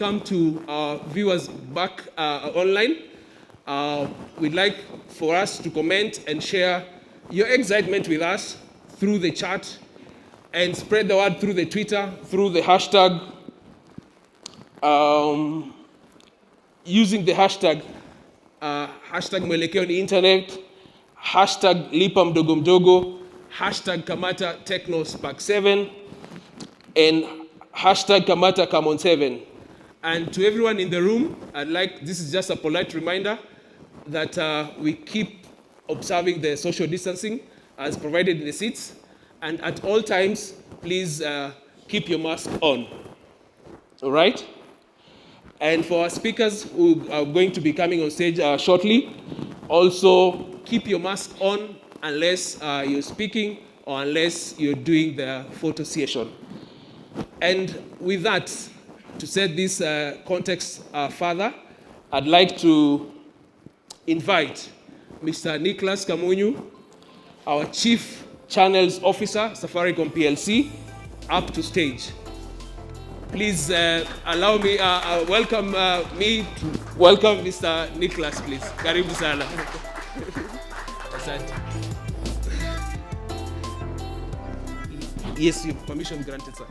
Come to our viewers back online. We'd like for us to comment and share your excitement with us through the chat and spread the word through the Twitter, through the hashtag, using the hashtag mwelekeo ni internet, hashtag Lipa Mdogo Mdogo, hashtag Kamata Tecno Spark 7, and hashtag Kamata Come on 7. And to everyone in the room, this is just a polite reminder that we keep observing the social distancing as provided in the seats. And at all times, please keep your mask on. All right? And for our speakers who are going to be coming on stage shortly, also keep your mask on unless you're speaking or unless you're doing the photo session. And with that, to set this context further, I'd like to invite Mr. Nicholas Kamunyu, our Chief Channels Officer, Safaricom PLC, up to stage. Please allow me, welcome Mr. Nicholas, please. Karibu sana. Asante. Yes, your permission granted, sir.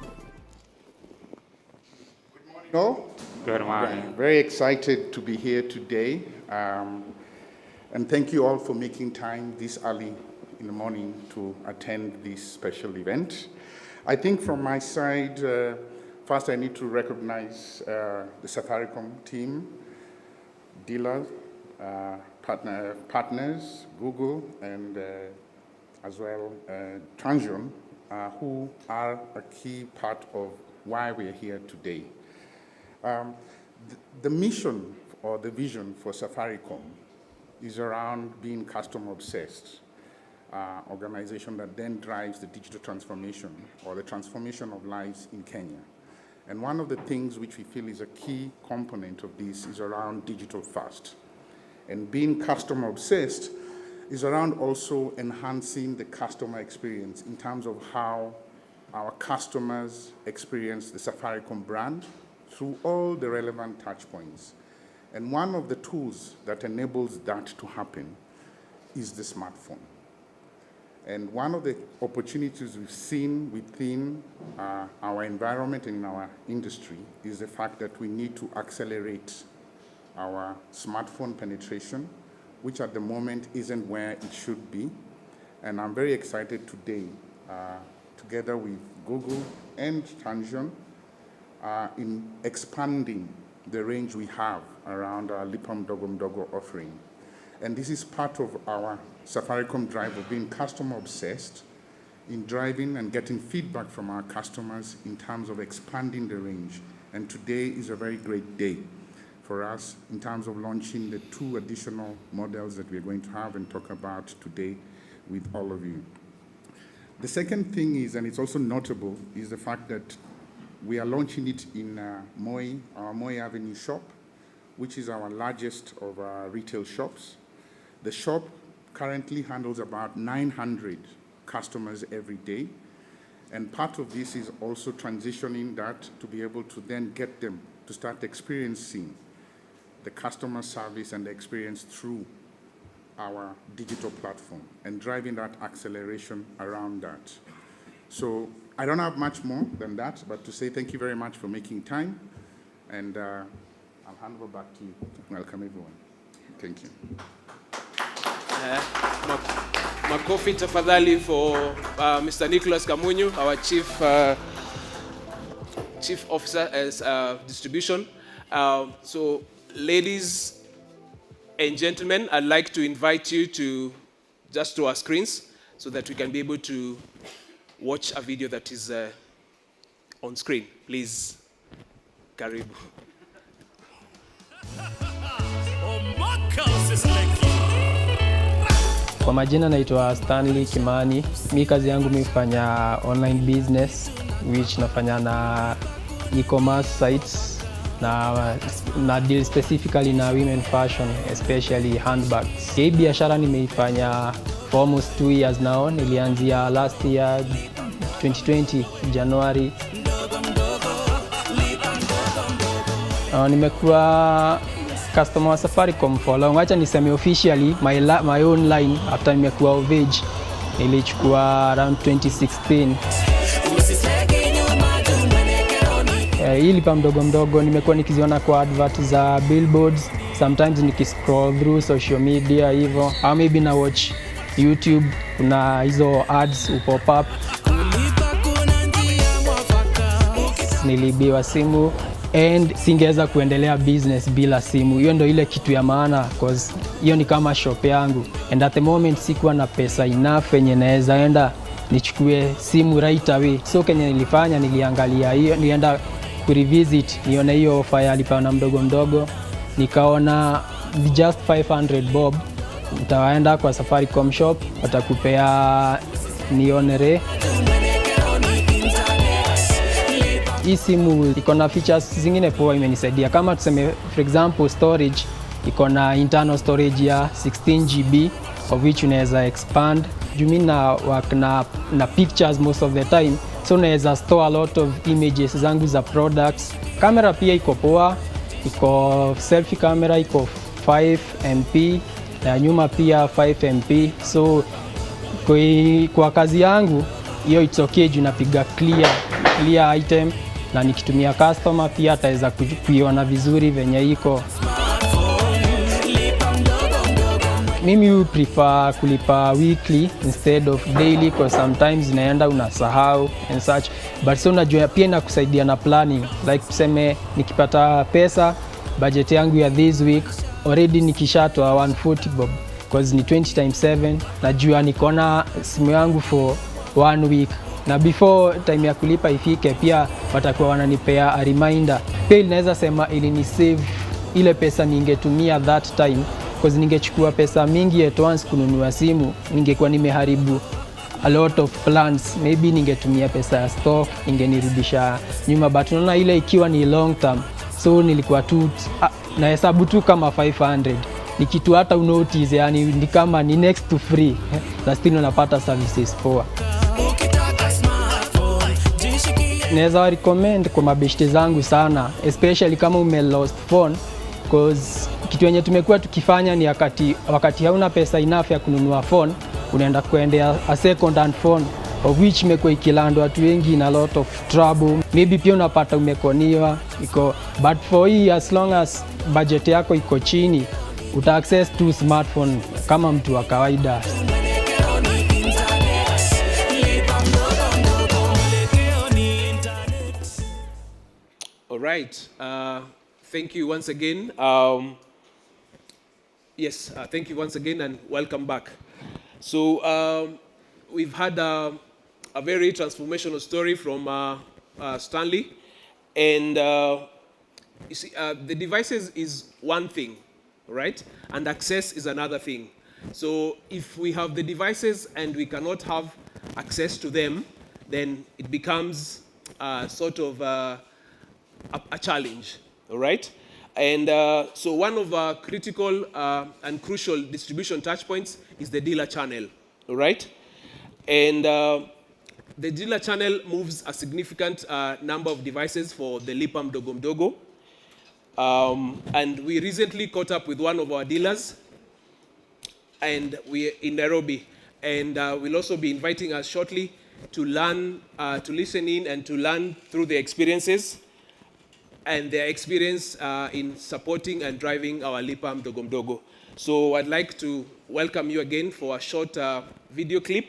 No? Good morning. Very excited to be here today. And thank you all for making time this early in the morning to attend this special event. I think from my side, first I need to recognize the Safaricom team, dealers, partners, Google, and as well Transion, who are a key part of why we're here today. The mission or the vision for Safaricom is around being customer-obsessed organization that then drives the digital transformation or the transformation of lives in Kenya. And one of the things which we feel is a key component of this is around digital first. And being customer-obsessed is around also enhancing the customer experience in terms of how our customers experience the Safaricom brand through all the relevant touch points. And one of the tools that enables that to happen is the smartphone. And one of the opportunities we've seen within our environment and in our industry is the fact that we need to accelerate our smartphone penetration, which at the moment isn't where it should be. And I'm very excited today, together with Google and Transion, in expanding the range we have around our Lipa Mdogo Mdogo offering. And this is part of our Safaricom drive of being customer obsessed in driving and getting feedback from our customers in terms of expanding the range. And today is a very great day for us in terms of launching the 2 additional models that we're going to have and talk about today with all of you. The second thing is, and it's also notable, is the fact that we are launching it in our Moi Avenue shop, which is our largest of our retail shops. The shop currently handles about 900 customers every day. And part of this is also transitioning that to be able to then get them to start experiencing the customer service and the experience through our digital platform and driving that acceleration around that. So I don't have much more than that, but to say thank you very much for making time, and I'll hand over back to you. Welcome, everyone. Thank you. Makofi tafadhali for Mr. Nicholas Kamunyu, our Chief Officer as Distribution. So, ladies and gentlemen, I'd like to invite you to our screens so that we can be able to watch a video that is on screen. Please, karibu. Kwa majina naitwa Stanley Kimani. Mi kazi yangu mifanya online business, which nafanya na e-commerce sites na deal specifically na women fashion, especially handbags. Hii biashara nimeifanya for almost 2 years now. Nilianzia last year 2020 January. Nimekuwa customer wa Safaricom for long. Acha niseme officially my own line after nimekuwa of age. Nilichukua around 2016. Hii Lipa Mdogo Mdogo nimekuwa nikiziona kwa advert za billboards, sometimes nikiscroll through social media hivyo, au maybe na watch YouTube, kuna hizo ads upop up. Nilibiwa simu and singeweza kuendelea business bila simu. Hiyo ndio ile kitu ya maana, cause hiyo ni kama shop yangu, and at the moment sikuwa na pesa enough yenye naweza enda nichukue simu right away. So kenye nilifanya, niliangalia hiyo, nilienda kurevisit nione hiyo offer ya Lipa Mdogo Mdogo, nikaona just 500 bob utaenda kwa Safaricom shop, watakupea nionere. Hii simu iko na features zingine poa, imenisaidia kama tuseme for example storage, iko na internal storage ya 16 GB of which unaweza expand. Mimi na work na pictures most of the time, so unaweza store a lot of images zangu za products. Camera pia iko poa, iko selfie camera, iko 5 MP na nyuma pia 5 MP, so kwa kazi yangu hiyo it's okay juu napiga clear item, na nikitumia customer pia ataweza kuiona vizuri venye iko. Mimi prefer kulipa weekly instead of daily, because sometimes inaenda unasahau and such, but so unajua pia inakusaidia na planning, like tuseme nikipata pesa budget yangu ya this week already nikishatoa 140 bob, because ni 20 times 7, najua nikona simu yangu for 1 week, na before time ya kulipa ifike pia watakuwa wananipea a reminder. Pia inaweza sema ili ni save ile pesa ningetumia that time, because ningechukua pesa mingi at once kununua simu, ningekuwa nimeharibu a lot of plans. Maybe ningetumia pesa ya stock, ingenirudisha nyuma, but unaona ile ikiwa ni long term, so nilikuwa tu na hesabu tu kama 500 ni kitu hata unotice, yani ni kama ni next to free na still unapata services poa. Naweza recommend kwa mabeshte zangu sana, especially kama ume lost phone, because kitu yenye tumekuwa tukifanya ni wakati hauna pesa enough ya kununua phone, unaenda kuendea a second hand phone, of which imekuwa ikilandwa watu wengi in a lot of trouble. Maybe pia unapata umekoniwa iko, but for hii as long as budget yako iko chini, uta access to smartphone kama mtu wa kawaida. All right. Thank you once again. Thank you once again and welcome back. So we've had a very transformational story from Stanley, and you see, the devices is one thing, right? And access is another thing. So if we have the devices and we cannot have access to them, then it becomes sort of a challenge, all right? And so one of our critical and crucial distribution touch points is the dealer channel, all right? And the dealer channel moves a significant number of devices for the Lipa Mdogo Mdogo. And we recently caught up with one of our dealers, and we're in Nairobi. And we'll also be inviting us shortly to learn, to listen in and to learn through their experiences and their experience in supporting and driving our Lipa Mdogo Mdogo. So I'd like to welcome you again for a short video clip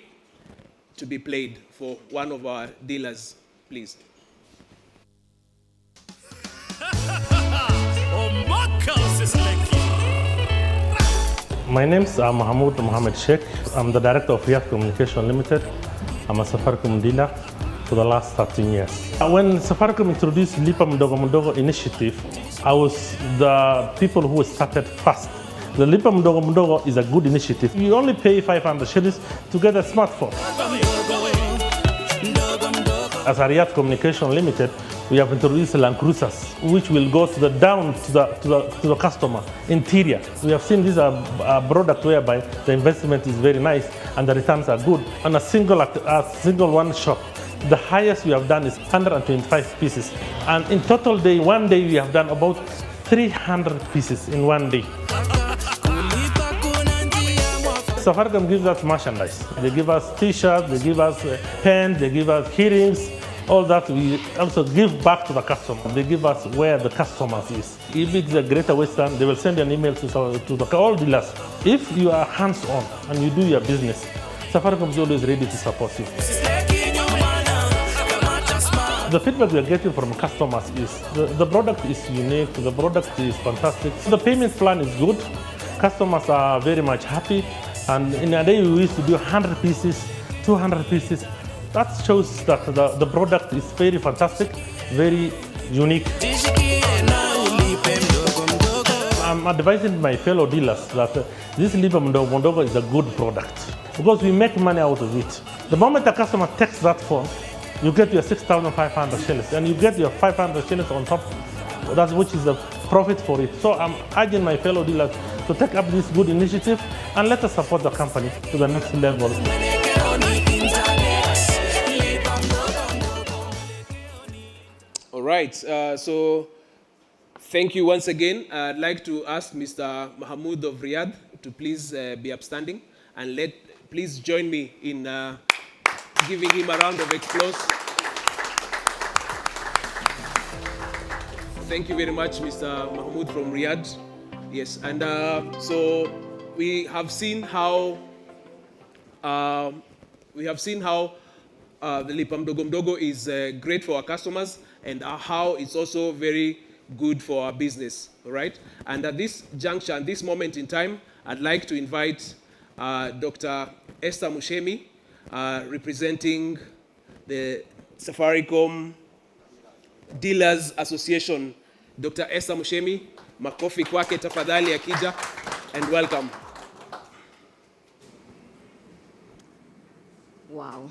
to be played for one of our dealers, please. My name is Mahmoud Mohammed Sheikh. I'm the director of Riyadh Communication Limited. I'm a Safaricom dealer for the last 13 years. When Safaricom introduced Lipa Mdogo Mdogo initiative, I was the people who started first. The Lipa Mdogo Mdogo is a good initiative. You only pay 500 shillings to get a smartphone. As a Riyadh Communication Limited, we have introduced Land Cruisers, which will go to the customer interior. We have seen this a product whereby the investment is very nice and the returns are good. On a single one shop, The highest we have done is 125 pieces. And in total day, one day we have done about 300 pieces in one day. Safaricom gives us merchandise. They give us t-shirts, they give us pens, they give us earrings. All that we also give back to the customer. They give us where the customers is. If it's a Greater Western, they will send an email to all dealers. If you are hands-on and you do your business, Safaricom is always ready to support you. The feedback we are getting from customers is the product is unique, the product is fantastic. The payment plan is good. Customers are very much happy. And in a day, we used to do 100 pieces, 200 pieces. That shows that the product is very fantastic, very unique. I'm advising my fellow dealers that this Lipa Mdogo Mdogo is a good product because we make money out of it. The moment a customer takes that phone, you get your 6,500 shillings and you get your 500 shillings on top. That's which is the profit for it. So I'm urging my fellow dealers to take up this good initiative and let us support the company to the next level. All right, so thank you once again. I'd like to ask Mr. Mahmoud of Riyadh to please be upstanding and please join me in giving him a round of applause. Thank you very much, Mr. Mahmoud from Riyadh. Yes, and so we have seen how the Lipa Mdogo Mdogo is great for our customers and how it's also very good for our business, all right? And at this juncture, at this moment in time, I'd like to invite Dr. Esther Mushemi, representing the Safaricom Dealers Association. Dr. Esther Mushemi, makofi kwake tafadhali akija, and welcome. Wow.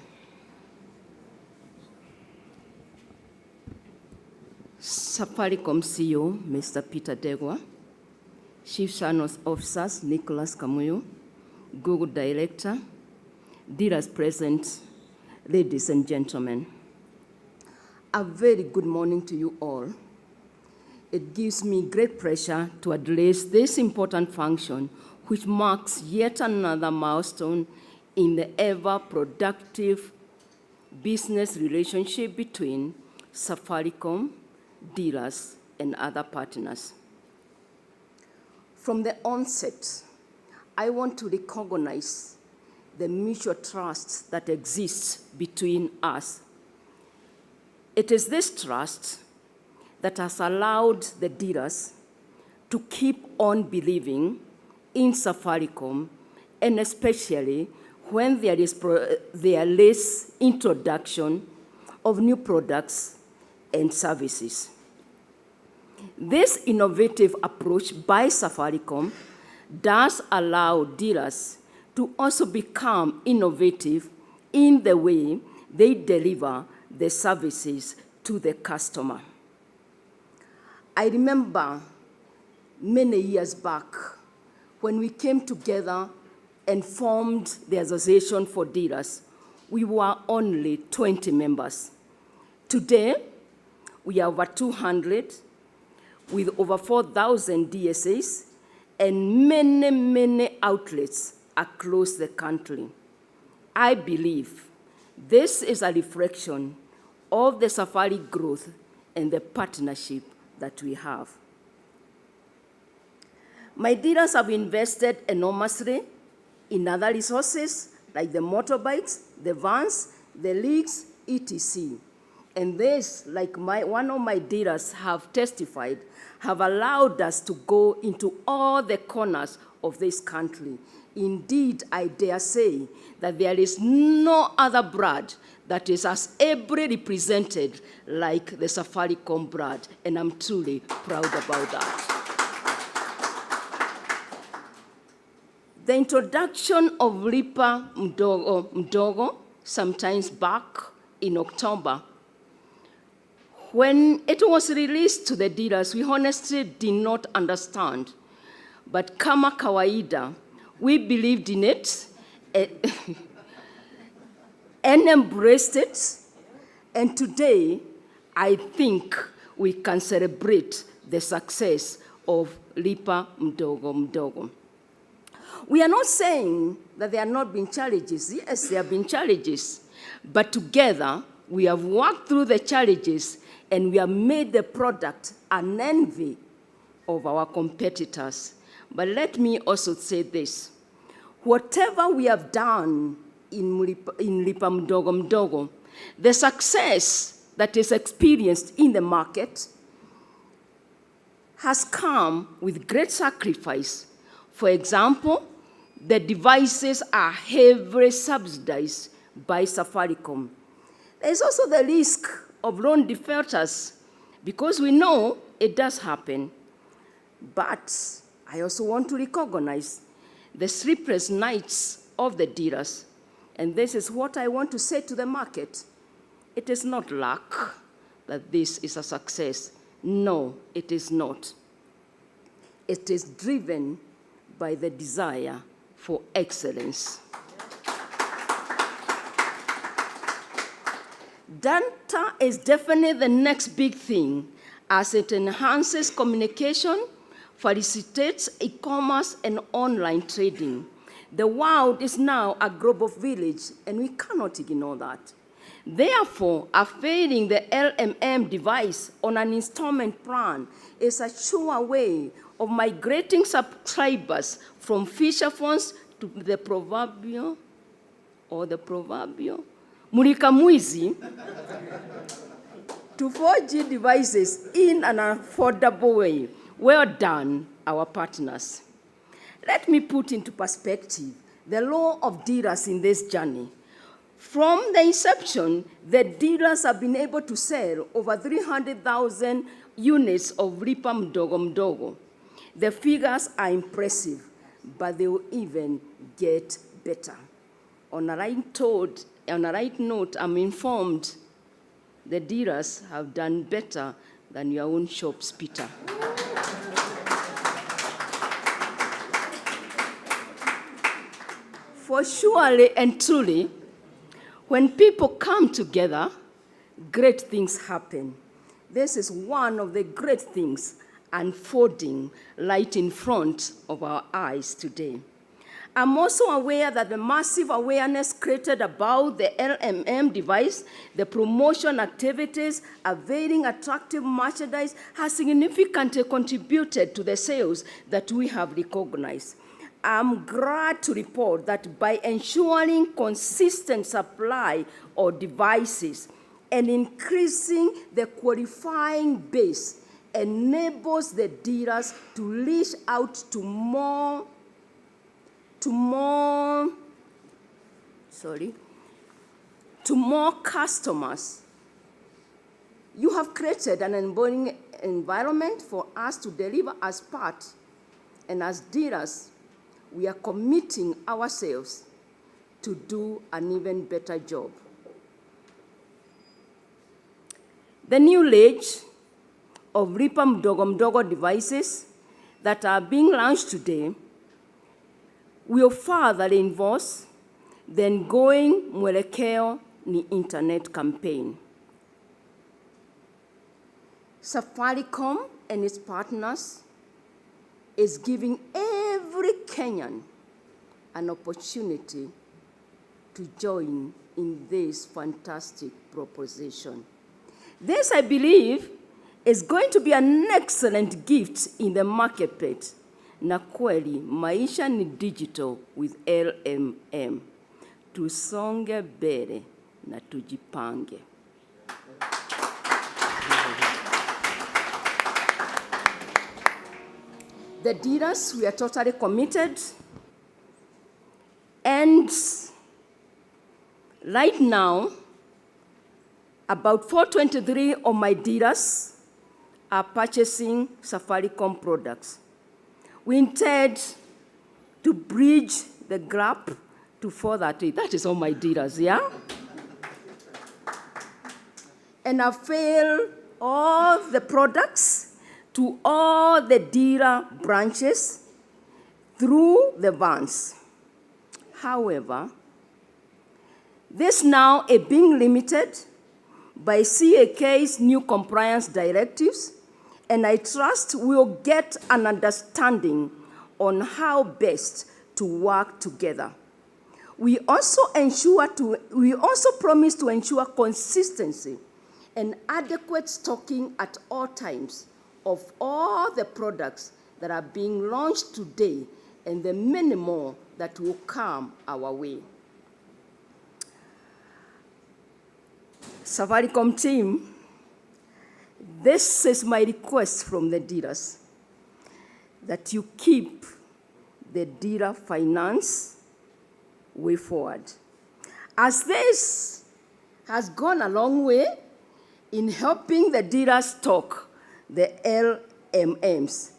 Safaricom CEO, Mr. Peter Degwa, Chief Channels Officers, Nicholas Kamuyu, Google Director, dealers present, ladies and gentlemen. A very good morning to you all. It gives me great pleasure to address this important function, which marks yet another milestone in the ever-productive business relationship between Safaricom, dealers, and other partners. From the onset, I want to recognize the mutual trust that exists between us. It is this trust that has allowed the dealers to keep on believing in Safaricom, and especially when there is less introduction of new products and services. This innovative approach by Safaricom does allow dealers to also become innovative in the way they deliver the services to the customer. I remember many years back when we came together and formed the Association for Dealers. We were only 20 members. Today, we are over 200 with over 4,000 DSAs and many, many outlets across the country. I believe this is a reflection of the Safari growth and the partnership that we have. My dealers have invested enormously in other resources like the motorbikes, the vans, the leagues, etc. And this, like one of my dealers have testified, have allowed us to go into all the corners of this country. Indeed, I dare say that there is no other brand that is as ably represented like the Safaricom brand, and I'm truly proud about that. The introduction of Lipa Mdogo Mdogo, sometimes back in October, when it was released to the dealers, we honestly did not understand. But kama kawaida, we believed in it and embraced it And today, I think we can celebrate the success of Lipa Mdogo Mdogo. We are not saying that there have not been challenges. Yes, there have been challenges. But together, we have worked through the challenges and we have made the product an envy of our competitors. But let me also say this. Whatever we have done in Lipa Mdogo Mdogo, the success that is experienced in the market has come with great sacrifice. For example, the devices are heavily subsidized by Safaricom. There is also the risk of loan defaulters, because we know it does happen. But I also want to recognize the sleepless nights of the dealers. And this is what I want to say to the market. It is not luck that this is a success. No, it is not. It is driven by the desire for excellence. Data is definitely the next big thing, as it enhances communication, facilitates e-commerce and online trading. The world is now a global village, and we cannot ignore that. Therefore, availing the LMM device on an installment plan is a sure way of migrating subscribers from feature phones to the proverbial Mulika Mwizi to 4G devices in an affordable way. Well done, our partners. Let me put into perspective the role of dealers in this journey. From the inception, the dealers have been able to sell over 300,000 units of Lipa Mdogo Mdogo. The figures are impressive, but they will even get better. On a right note, I'm informed the dealers have done better than your own shops, Peter. For surely and truly, when people come together, great things happen. This is one of the great things unfolding right in front of our eyes today. I'm also aware that the massive awareness created about the LMM device, the promotion activities, availing attractive merchandise, has significantly contributed to the sales that we have recognized. I'm glad to report that by ensuring consistent supply of devices and increasing the qualifying base enables the dealers to reach out to more customers. You have created an onboarding environment for us to deliver as part, and as dealers, we are committing ourselves to do an even better job. The new range of Lipa Mdogo Mdogo devices that are being launched today will further reinforce the ongoing Mwelekeo ni Internet campaign. Safaricom and its partners is giving every Kenyan an opportunity to join in this fantastic proposition. This, I believe, is going to be an excellent gift in the marketplace. Na kweli, maisha ni digital with LMM. Tusonge mbele na tujipange. The dealers, we are totally committed. And right now, about 423 of my dealers are purchasing Safaricom products. We intend to bridge the gap to 430. That is all my dealers, yeah? And avail all the products to all the dealer branches through the vans. However, this now is being limited by CAK's new compliance directives, and I trust we'll get an understanding on how best to work together. We also promise to ensure consistency and adequate stocking at all times of all the products that are being launched today and the many more that will come our way. Safaricom team, this is my request from the dealers, that you keep the dealer finance way forward, as this has gone a long way in helping the dealers stock the LMMs.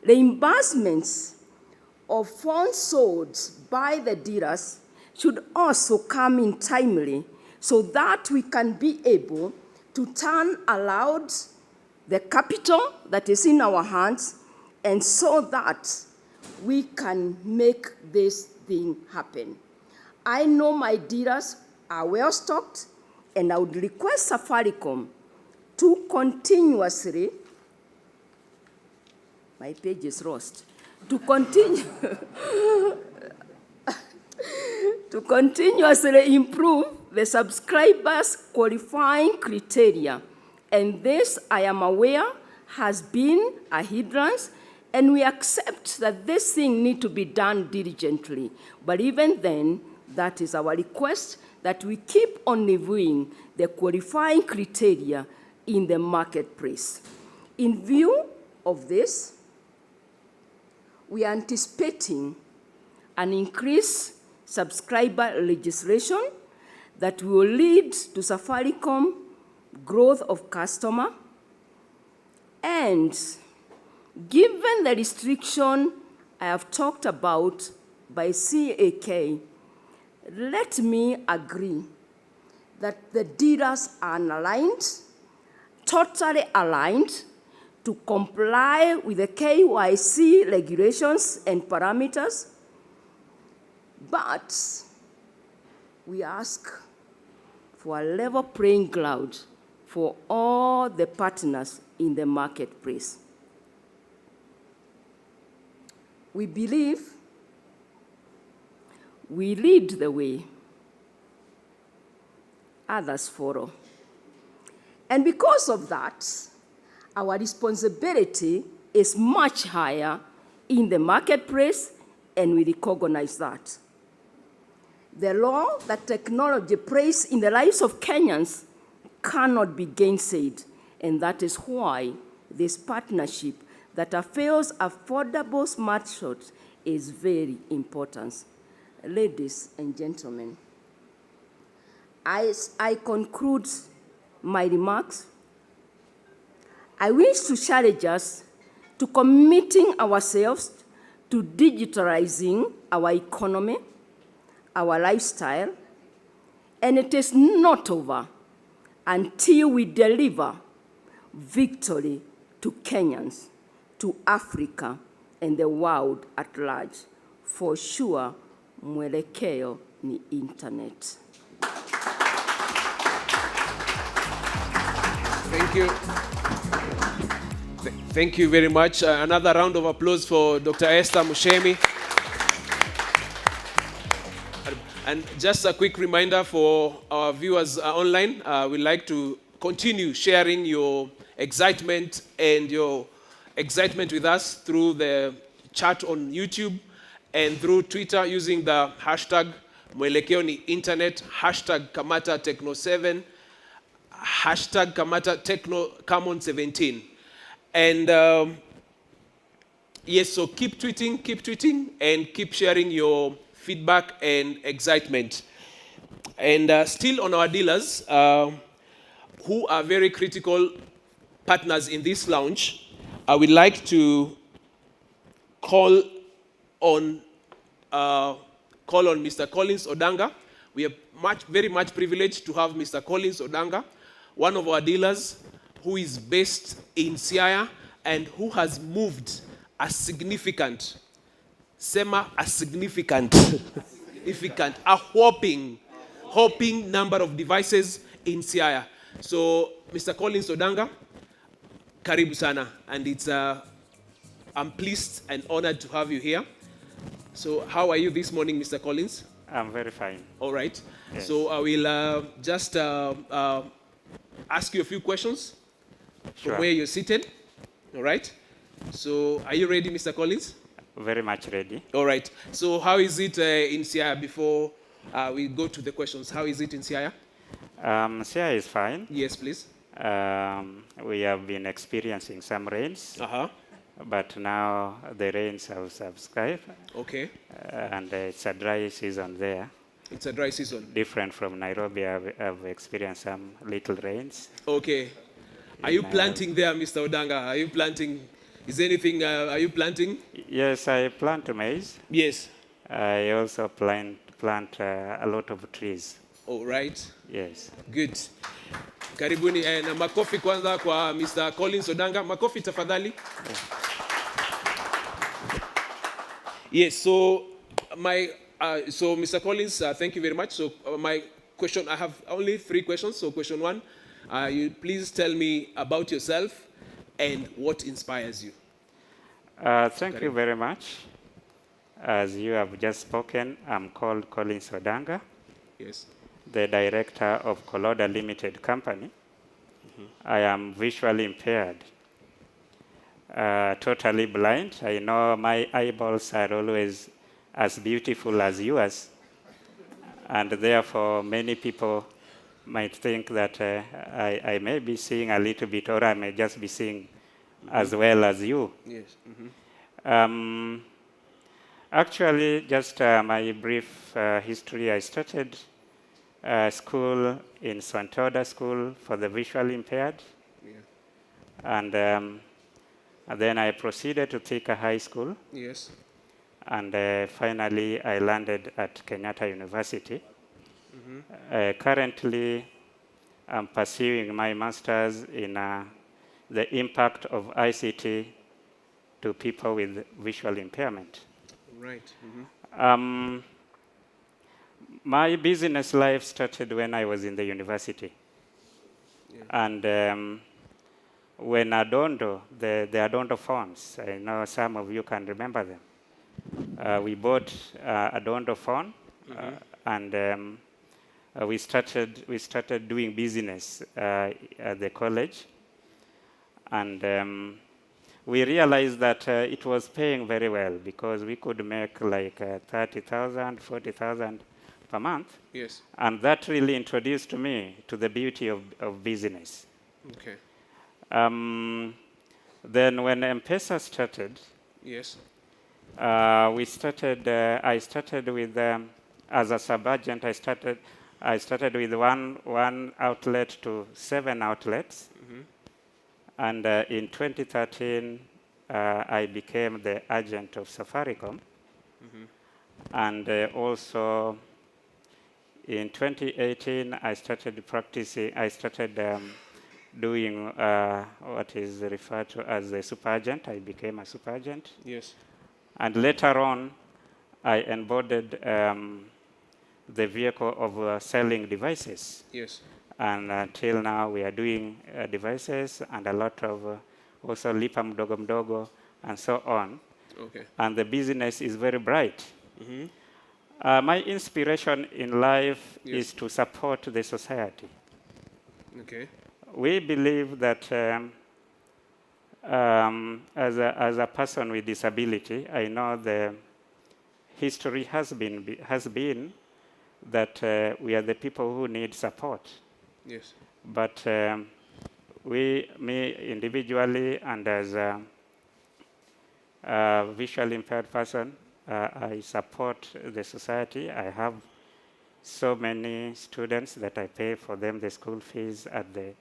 Reimbursements of funds sold by the dealers should also come in timely so that we can be able to turn around the capital that is in our hands, and so that we can make this thing happen. I know my dealers are well stocked, and I would request Safaricom to continuously, my page is lost, to continue, to continuously improve the subscribers' qualifying criteria. And this, I am aware, has been a hindrance, and we accept that this thing needs to be done diligently. But even then, that is our request, that we keep on reviewing the qualifying criteria in the marketplace. In view of this, we are anticipating an increased subscriber legislation that will lead to Safaricom growth of customer. And given the restriction I have talked about by CAK, let me agree that the dealers are aligned, totally aligned, to comply with the KYC regulations and parameters, but we ask for a level playing ground for all the partners in the marketplace. We believe we lead the way, others follow. And because of that, our responsibility is much higher in the marketplace, and we recognize that. The role that technology plays in the lives of Kenyans cannot be gainsaid, and that is why this partnership that avails affordable smartphones is very important. Ladies and gentlemen, as I conclude my remarks, I wish to challenge us to committing ourselves to digitalizing our economy, our lifestyle, and it is not over until we deliver victory to Kenyans, to Africa, and the world at large. For sure, mwelekeo ni internet. Thank you. Thank you very much. Another round of applause for Dr. Esther Mushemi. And just a quick reminder for our viewers online, we'd like to continue sharing your excitement and your excitement with us through the chat on YouTube and through Twitter using the hashtag mwelekeo ni internet, hashtag Kamata Tecno 7, hashtag Kamata Tecno Common 17. And yes, so keep tweeting, and keep sharing your feedback and excitement. And still on our dealers, who are very critical partners in this launch, I would like to call on Mr. Collins Odanga. We are very much privileged to have Mr. Collins Odanga, one of our dealers who is based in Siaya and who has moved a significant, a whopping number of devices in Siaya. So, Mr. Collins Odanga, karibu sana. And I'm pleased and honored to have you here. So, how are you this morning, Mr. Collins? I'm very fine. All right. Yes. So, I will just ask you a few questions Sure. from where you're seated. All right. So, are you ready, Mr. Collins? Very much ready. All right. So, how is it in Siaya before we go to the questions? How is it in Siaya? Sia is fine. Yes, please. We have been experiencing some rains, but now the rains have subscribed, Okay. and it's a dry season there. It's a dry season. Different from Nairobi, I've experienced some little rains. Okay. Are you planting there, Mr. Odanga? Are you planting? Is anything, are you planting? Yes, I plant maize. Yes. I also plant a lot of trees. All right. Yes. Good. Karibuni na makofi kwanza kwa Mr. Collins Odanga. Makofi tafadhali. Yes, so so Mr. Collins, thank you very much. So my question, I have only 3 questions. So question 1, you please tell me about yourself and what inspires you. Thank you very much. As you have just spoken, I'm called Collins Odanga, Yes. the director of Koloda Limited Company. I am visually impaired, totally blind. I know my eyeballs are always as beautiful as yours, and therefore many people might think that I may be seeing a little bit, or I may just be seeing as well as you. Yes. Actually, just my brief history, I started school in Swantoda School for the visually impaired. Yeah. And then I proceeded to Thika High School. Yes. And finally, I landed at Kenyatta University. Currently, I'm pursuing my master's in the impact of ICT to people with visual impairment. Right. My business life started when I was in the university. Yeah. And when Adondo, the Adondo phones, I know some of you can remember them. We bought Adondo phone, and we started doing business at the college. And we realized that it was paying very well because we could make like 30,000, 40,000 per month. Yes. And that really introduced me to the beauty of business. Okay. Then when M-Pesa started, Yes. I started with, as a sub-agent, I started with one outlet to 7 outlets. And in 2013, I became the agent of Safaricom. And also in 2018, I started practicing, doing what is referred to as a super agent. I became a super agent. Yes. And later on, I embodied the vehicle of selling devices. Yes. And until now, we are doing devices and a lot of also Lipa Mdogo Mdogo and so on. Okay. And the business is very bright. My inspiration in life is to support the society. Okay. We believe that as a person with disability, I know the history has been that we are the people who need support. Yes. But me individually and as a visually impaired person, I support the society. I have so many students that I pay for them the school fees at the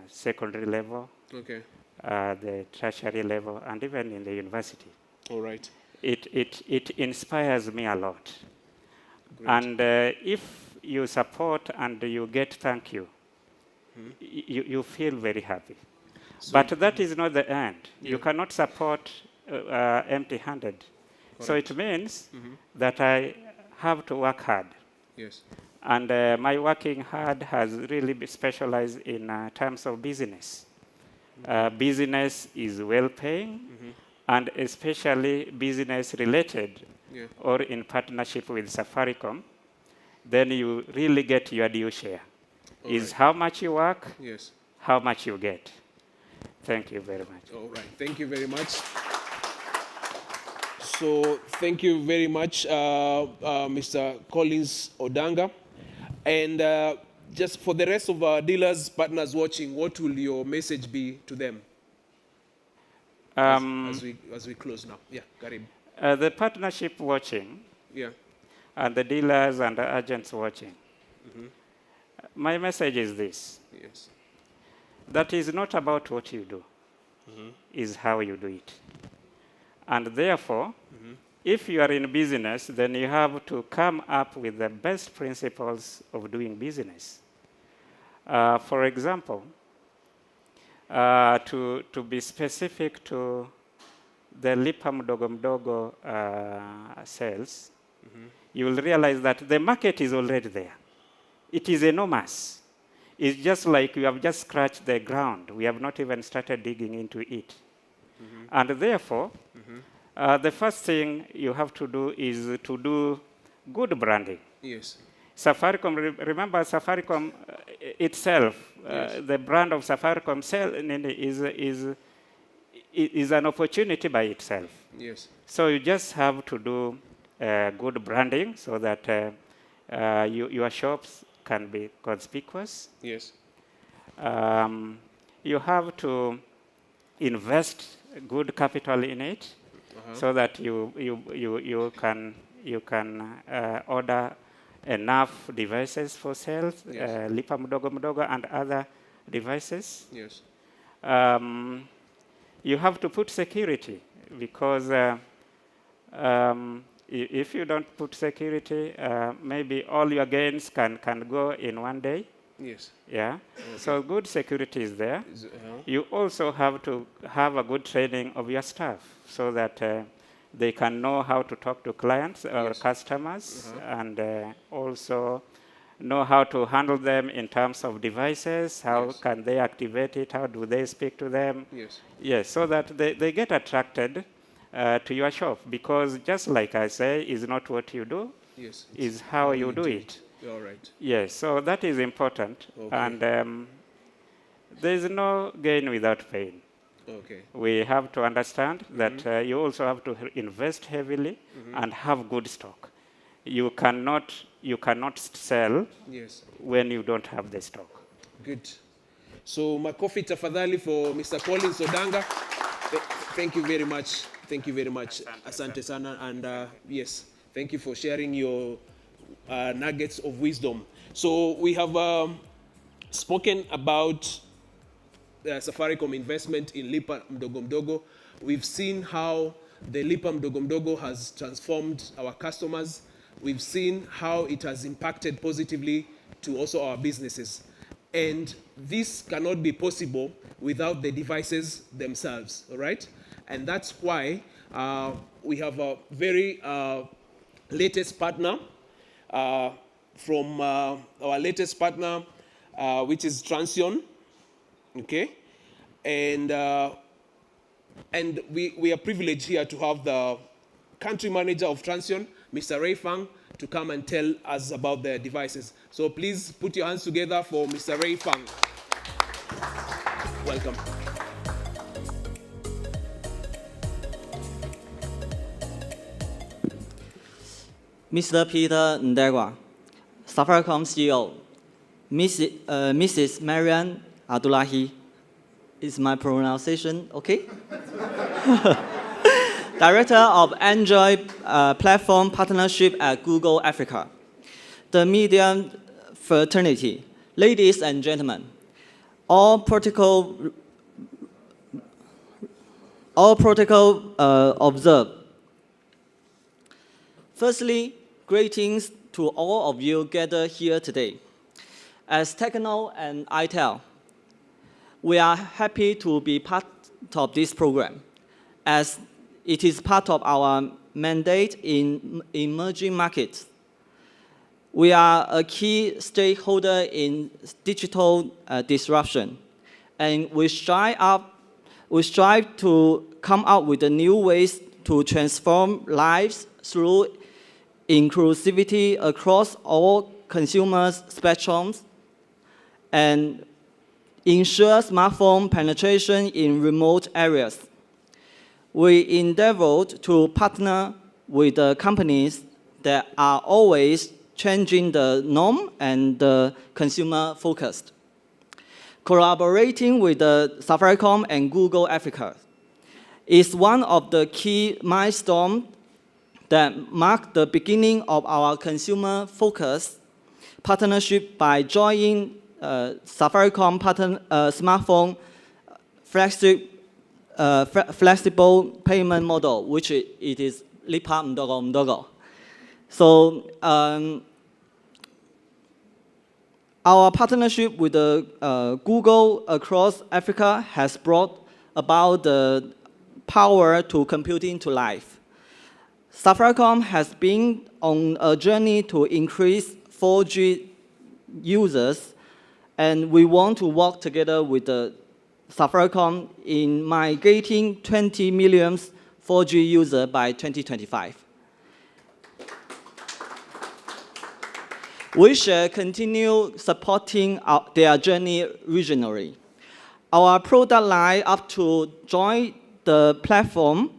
secondary level, Okay. The tertiary level, and even in the university. All right. It inspires me a lot. Great. And if you support and you get thank you, you feel very happy. So But that is not the end. Yeah. You cannot support empty-handed. So it means that I have to work hard. Yes. And my working hard has really been specialized in terms of business. Business is well-paying, and especially business-related, or in partnership with Safaricom, then you really get your due share. Is how much you work, how much you get. Thank you very much. All right, thank you very much. So thank you very much, Mr. Collins Odanga. And just for the rest of our dealers, partners watching, what will your message be to them as we close now? Yeah, Karim. The partnership watching, Yeah. and the dealers and the agents watching, my message is this. Yes. That is not about what you do, is how you do it. And therefore, if you are in business, then you have to come up with the best principles of doing business. For example, to be specific to the Lipa Mdogo Mdogo sales, you will realize that the market is already there. It is enormous. It's just like we have just scratched the ground. We have not even started digging into it. And therefore, the first thing you have to do is to do good branding. Yes. Safaricom, remember Safaricom itself, the brand of Safaricom is an opportunity by itself. Yes. So you just have to do good branding so that your shops can be conspicuous. Yes. You have to invest good capital in it so that you can order enough devices for sales, Lipa Mdogo Mdogo and other devices. Yes. You have to put security because if you don't put security, maybe all your gains can go in one day. Yes. Yeah. Okay. So good security is there. You also have to have a good training of your staff so that they can know how to talk to clients or customers and also know how to handle them in terms of devices, how can they activate it, how do they speak to them. Yes. Yes, so that they get attracted to your shop because just like I say, is not what you do, is how you do it. All right. Yes, so that is important. Okay. And there is no gain without pain. Okay. We have to understand that you also have to invest heavily and have good stock. You cannot sell when you don't have the stock. Good. So makofi tafadhali for Mr. Collins Odanga. Thank you very much. Thank you very much. Asante sana. And yes, thank you for sharing your nuggets of wisdom. So we have spoken about Safaricom investment in Lipa Mdogo Mdogo. We've seen how the Lipa Mdogo Mdogo has transformed our customers. We've seen how it has impacted positively to also our businesses. And this cannot be possible without the devices themselves, all right? And that's why we have a very latest partner from our latest partner, which is Transion, okay? And we are privileged here to have the country manager of Transion, Mr. Ray Fang, to come and tell us about their devices. So please put your hands together for Mr. Ray Fang. Welcome. Mr. Peter Ndegwa, Safaricom CEO, Mrs. Marian Abdullahi, is my pronunciation okay? Director of Android Platform Partnership at Google Africa. The media fraternity, ladies and gentlemen, all protocol observed. Firstly, greetings to all of you gathered here today. As Tecno and ITEL, we are happy to be part of this program, as it is part of our mandate in emerging markets. We are a key stakeholder in digital disruption, and we strive to come up with the new ways to transform lives through inclusivity across all consumers' spectrums and ensure smartphone penetration in remote areas. We endeavored to partner with the companies that are always changing the norm and consumer focused. Collaborating with the Safaricom and Google Africa is one of the key milestones that mark the beginning of our consumer-focused partnership by joining Safaricom smartphone flexible payment model, which it is Lipa Mdogo Mdogo. So our partnership with Google across Africa has brought about the power to computing to life. Safaricom has been on a journey to increase 4G users, and we want to work together with Safaricom in migrating 20 million 4G users by 2025. We shall continue supporting their journey regionally. Our product line up to join the platform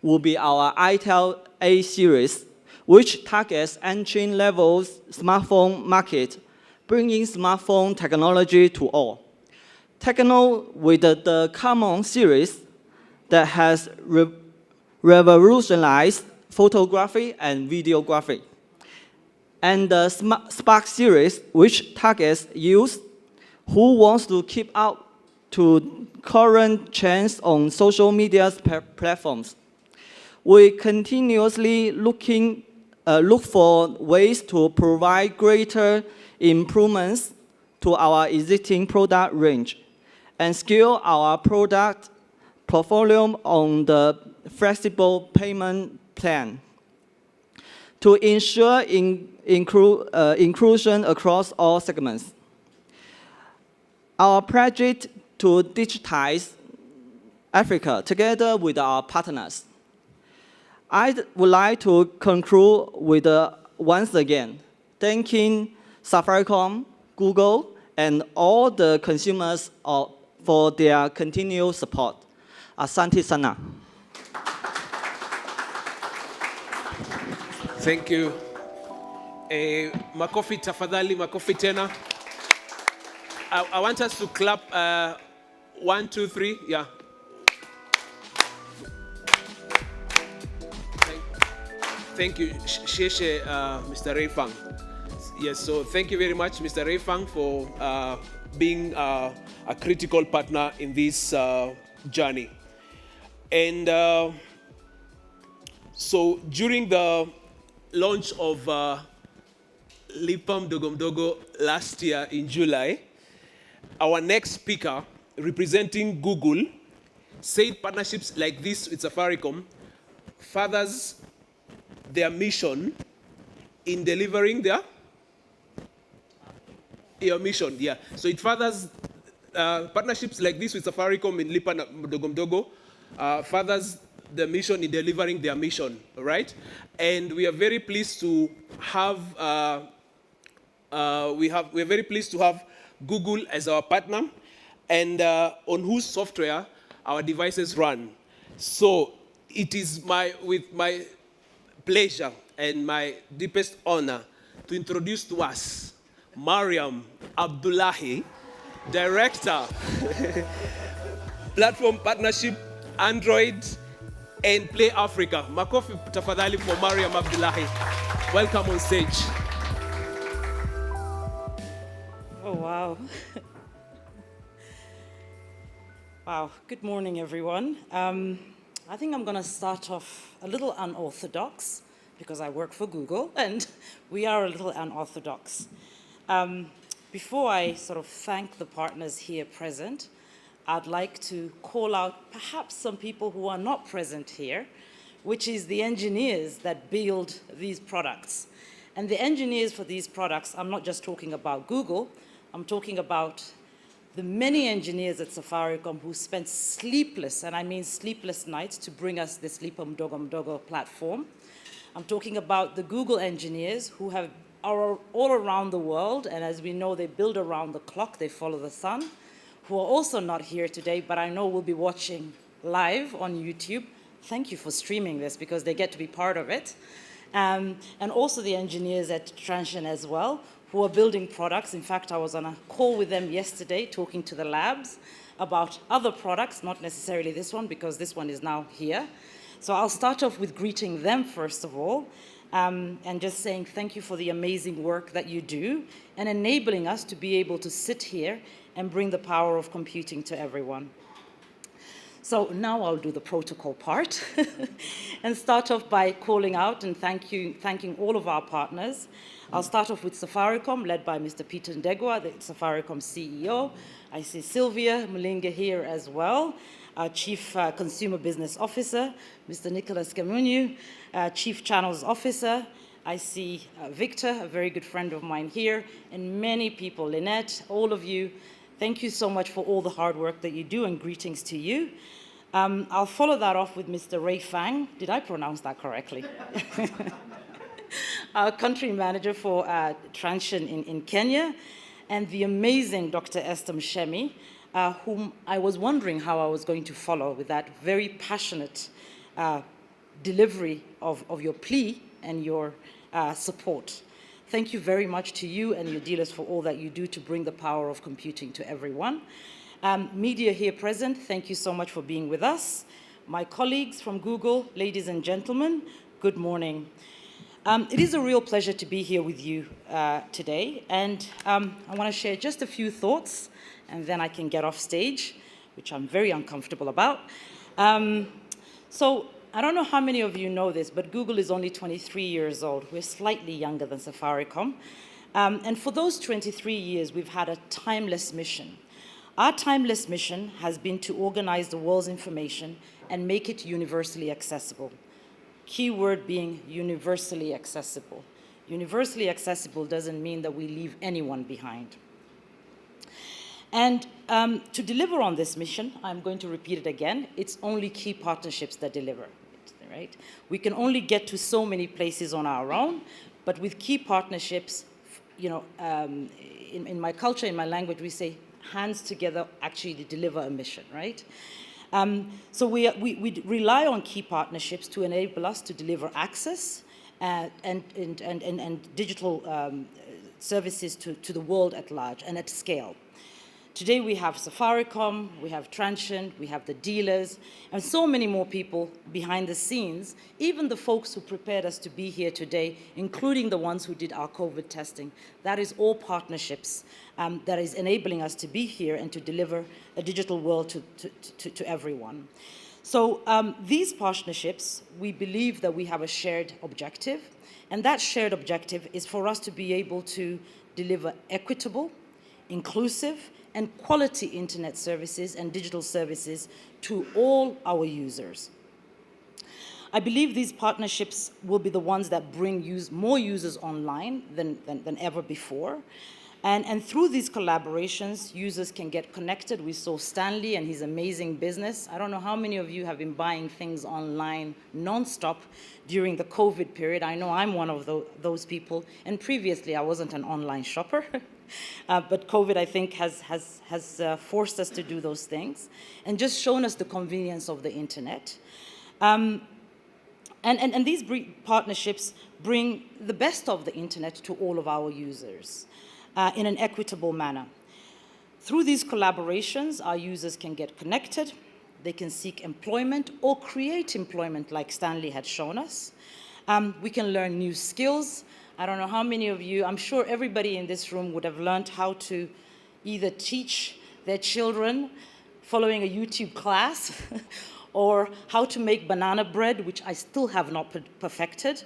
will be our itel A series, which targets entry-level smartphone market, bringing smartphone technology to all. Tecno with the Common series that has revolutionized photography and videography. And the Spark series, which targets youth who wants to keep up to current trends on social media platforms. We continuously look for ways to provide greater improvements to our existing product range and scale our product portfolio on the flexible payment plan to ensure inclusion across all segments. Our project to digitize Africa together with our partners. I would like to conclude with once again thanking Safaricom, Google, and all the consumers for their continued support. Asante sana. Thank you. Makofi tafadhali, makofi tena. I want us to clap 1, 2, 3, yeah. Thank you, Sheshe, Mr. Reifang. Yes, so thank you very much, Mr. Reifang, for being a critical partner in this journey. And so during the launch of Lipa Mdogo Mdogo last year in July, our next speaker, representing Google, said partnerships like this with Safaricom furthers their mission in delivering your mission, yeah. So it furthers partnerships like this with Safaricom in Lipa Mdogo Mdogo furthers the mission in delivering their mission, right? And we are very pleased to have we're very pleased to have Google as our partner, and on whose software our devices run. So it is with my pleasure and my deepest honor to introduce to us Mariam Abdullahi, Director, Platform Partnership, Android, and Play Africa. Makofi tafadhali for Mariam Abdullahi. Welcome on stage. Oh, wow. Wow, good morning, everyone. I think I'm going to start off a little unorthodox because I work for Google and we are a little unorthodox. Before I sort of thank the partners here present, I'd like to call out perhaps some people who are not present here, which is the engineers that build these products. And the engineers for these products, I'm not just talking about Google, I'm talking about the many engineers at Safaricom who spent sleepless, and I mean sleepless nights to bring us this Lipa Mdogo Mdogo platform. I'm talking about the Google engineers who are all around the world, and as we know, they build around the clock, they follow the sun, who are also not here today, but I know will be watching live on YouTube. Thank you for streaming this because they get to be part of it. And also the engineers at Transsion as well, who are building products. In fact, I was on a call with them yesterday talking to the labs about other products, not necessarily this one, because this one is now here. So I'll start off with greeting them first of all, and just saying thank you for the amazing work that you do and enabling us to be able to sit here and bring the power of computing to everyone. So now I'll do the protocol part and start off by calling out and thanking all of our partners. I'll start off with Safaricom, led by Mr. Peter Ndegwa, the Safaricom CEO. I see Sylvia Mulinga here as well, our Chief Consumer Business Officer, Mr. Nicholas Kamunyu, Chief Channels Officer. I see Victor, a very good friend of mine here, and many people, Lynette, all of you. Thank you so much for all the hard work that you do, and greetings to you. I'll follow that off with Mr. Ray Fang. Did I pronounce that correctly? Our country manager for Transsion in Kenya, and the amazing Dr. Esther Mshemi, whom I was wondering how I was going to follow with that very passionate delivery of your plea and your support. Thank you very much to you and your dealers for all that you do to bring the power of computing to everyone. Media here present, thank you so much for being with us. My colleagues from Google, ladies and gentlemen, good morning. It is a real pleasure to be here with you today, and I want to share just a few thoughts, and then I can get off stage, which I'm very uncomfortable about. So I don't know how many of you know this, but Google is only 23 years old. We're slightly younger than Safaricom. And for those 23 years, we've had a timeless mission. Our timeless mission has been to organize the world's information and make it universally accessible. Key word being universally accessible. Universally accessible doesn't mean that we leave anyone behind. And to deliver on this mission, I'm going to repeat it again, it's only key partnerships that deliver, right? We can only get to so many places on our own, but with key partnerships, you know, in my culture, in my language, we say hands together actually deliver a mission, right? So we rely on key partnerships to enable us to deliver access and digital services to the world at large and at scale. Today we have Safaricom, we have Transsion, we have the dealers, and so many more people behind the scenes, even the folks who prepared us to be here today, including the ones who did our COVID testing. That is all partnerships that is enabling us to be here and to deliver a digital world to everyone. So these partnerships, we believe that we have a shared objective, and that shared objective is for us to be able to deliver equitable, inclusive, and quality internet services and digital services to all our users. I believe these partnerships will be the ones that bring more users online than ever before. And through these collaborations, users can get connected. We saw Stanley and his amazing business. I don't know how many of you have been buying things online nonstop during the COVID period. I know I'm one of those people. And previously, I wasn't an online shopper. But COVID, I think, has forced us to do those things and just shown us the convenience of the internet. And these partnerships bring the best of the internet to all of our users in an equitable manner. Through these collaborations, our users can get connected, they can seek employment or create employment like Stanley had shown us. We can learn new skills. I don't know how many of you, I'm sure everybody in this room would have learned how to either teach their children following a YouTube class or how to make banana bread, which I still have not perfected,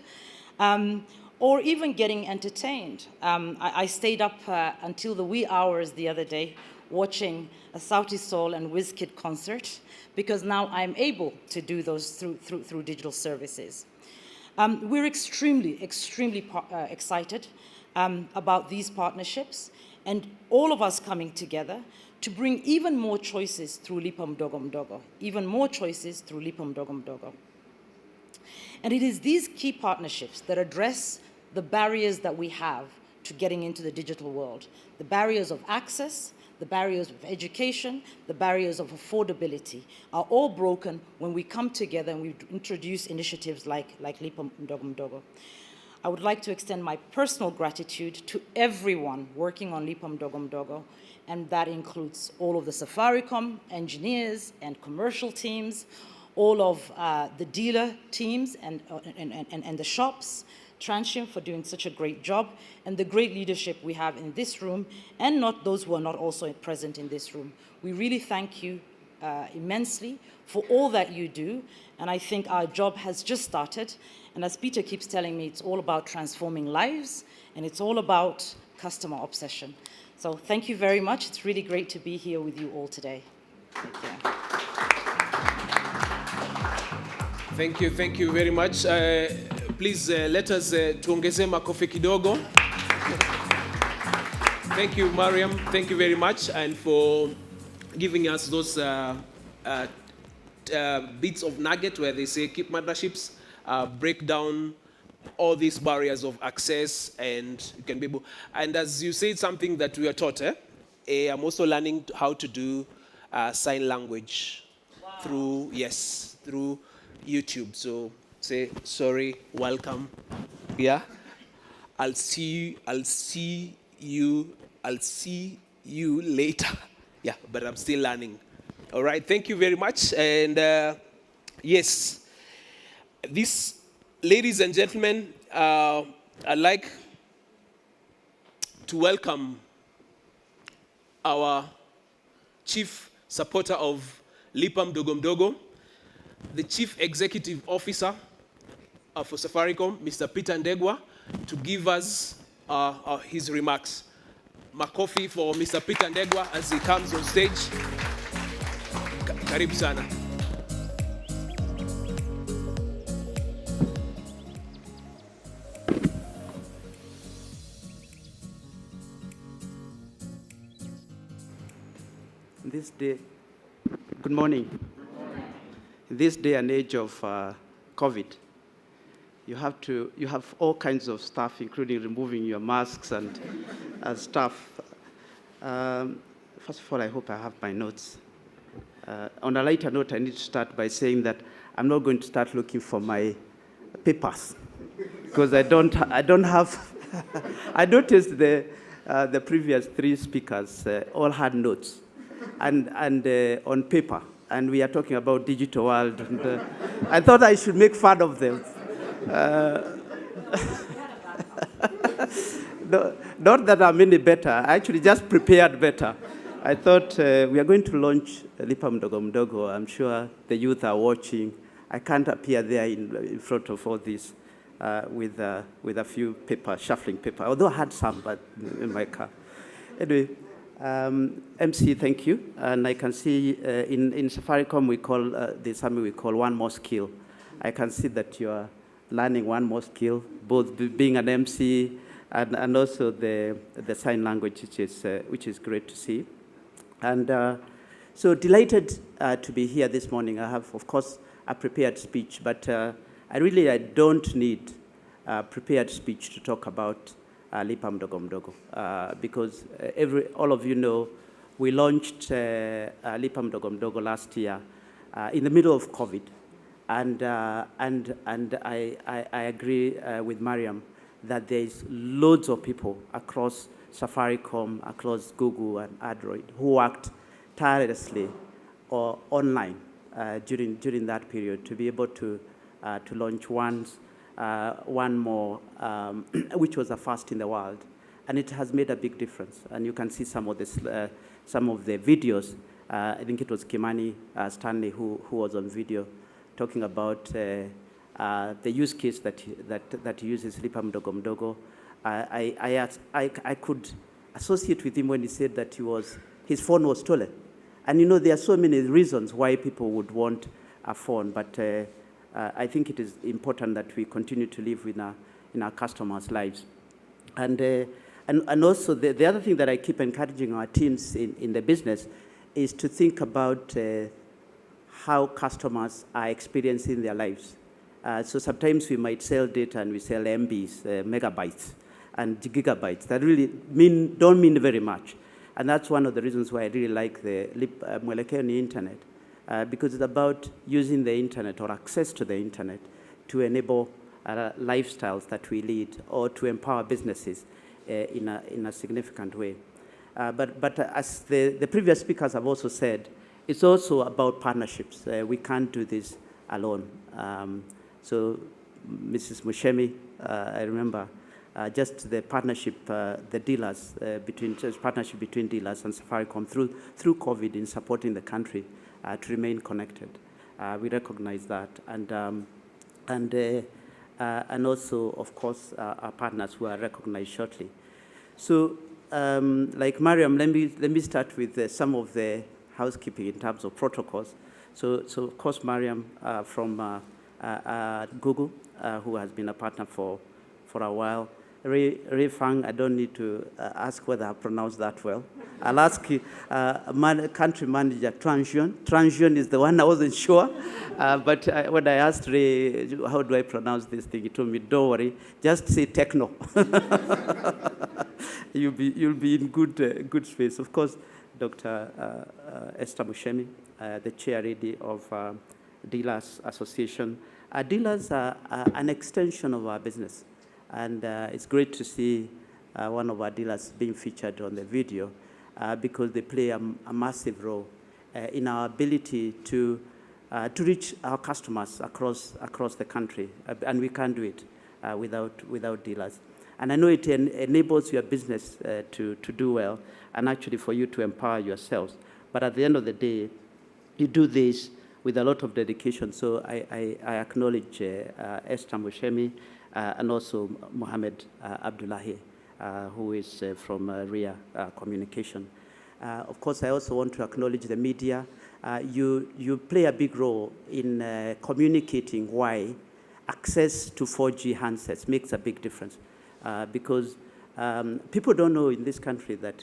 or even getting entertained. I stayed up until the wee hours the other day watching a Sauti Sol and Wizkid concert because now I'm able to do those through digital services. We're extremely excited about these partnerships and all of us coming together to bring even more choices through Lipa Mdogo Mdogo, even more choices through Lipa Mdogo Mdogo. And it is these key partnerships that address the barriers that we have to getting into the digital world, the barriers of access, the barriers of education, the barriers of affordability are all broken when we come together and we introduce initiatives like Lipa Mdogo Mdogo. I would like to extend my personal gratitude to everyone working on Lipa Mdogo Mdogo, and that includes all of the Safaricom engineers and commercial teams, all of the dealer teams and the shops, Transsion for doing such a great job, and the great leadership we have in this room, and not those who are not also present in this room. We really thank you immensely for all that you do, and I think our job has just started. And as Peter keeps telling me, it's all about transforming lives, and it's all about customer obsession. So thank you very much. It's really great to be here with you all today. Thank you. Thank you very much. Please let us tuongeze makofi kidogo. Thank you, Mariam. Thank you very much, and for giving us those bits of nugget where they say keep partnerships, break down all these barriers of access, and you can be able. And as you said, something that we are taught, I'm also learning how to do sign language through YouTube. So say sorry, welcome. Yeah, I'll see you later. Yeah, but I'm still learning. All right, thank you very much. And yes, this, ladies and gentlemen, I'd like to welcome our chief supporter of Lipa Mdogo Mdogo, the Chief Executive Officer for Safaricom, Mr. Peter Ndegwa, to give us his remarks. Makofi for Mr. Peter Ndegwa as he comes on stage. Karibu sana. This day, good morning. In this day and age of COVID, you have all kinds of stuff, including removing your masks and stuff. First of all, I hope I have my notes. On a lighter note, I need to start by saying that I'm not going to start looking for my papers because I don't have. I noticed the previous three speakers all had notes and on paper. And we are talking about digital world. And, I thought I should make fun of them. Not that I'm any better. I actually just prepared better. I thought we are going to launch Lipa Mdogo Mdogo. I'm sure the youth are watching. I can't appear there in front of all this with a few paper, shuffling paper, although I had some but in my car. Anyway. MC, thank you. And I can see in Safaricom we call the summit we call one more skill. I can see that you are learning one more skill, both being an MC and also the sign language, which is great to see. And so delighted to be here this morning. I have, of course, a prepared speech, but I don't need a prepared speech to talk about Lipa Mdogo Mdogo, because all of you know we launched Lipa Mdogo Mdogo last year in the middle of COVID, and I agree with Mariam that there is loads of people across Safaricom, across Google and Android who worked tirelessly or online during that period to be able to launch one more, which was a first in the world, and it has made a big difference. And you can see some of the videos. I think it was Kimani Stanley who was on video talking about the use case that uses Lipa Mdogo Mdogo. I could associate with him when he said that his phone was stolen, and there are so many reasons why people would want a phone, but I think it is important that we continue to live in our customers' lives. And also, the other thing that I keep encouraging our teams in the business is to think about how customers are experiencing their lives. So sometimes we might sell data and we sell MBs, megabytes, and gigabytes that really don't mean very much. And that's one of the reasons why I really like the mwelekeo ni internet, because it's about using the internet or access to the internet to enable lifestyles that we lead or to empower businesses in a significant way. But as the previous speakers have also said, it's also about partnerships. We can't do this alone. So Mrs. Mushemi, I remember just the partnership, the dealers, partnership between dealers and Safaricom through COVID in supporting the country to remain connected. We recognize that. And also, of course, our partners who are recognized shortly. So, like Mariam, let me start with some of the housekeeping in terms of protocols. So of course, Mariam from Google, who has been a partner for a while. Ray Fang, I don't need to ask whether I pronounced that well. I'll ask you, country manager Transition. Transition is the one I wasn't sure. But when I asked Ray, how do I pronounce this thing, he told me, don't worry, just say Tecno. You'll be in good space. Of course, Dr. Esther Mushemi, the chair lady of Dealers Association. Dealers are an extension of our business. And it's great to see one of our dealers being featured on the video because they play a massive role in our ability to reach our customers across the country. And we can't do it without dealers. And I know it enables your business to do well and actually for you to empower yourselves. But at the end of the day, you do this with a lot of dedication. So I acknowledge Esther Mushemi, and also Mohammed Abdullahi, who is from RIA Communication. Of course, I also want to acknowledge the media. You play a big role in communicating why access to 4G handsets makes a big difference. Because people don't know in this country that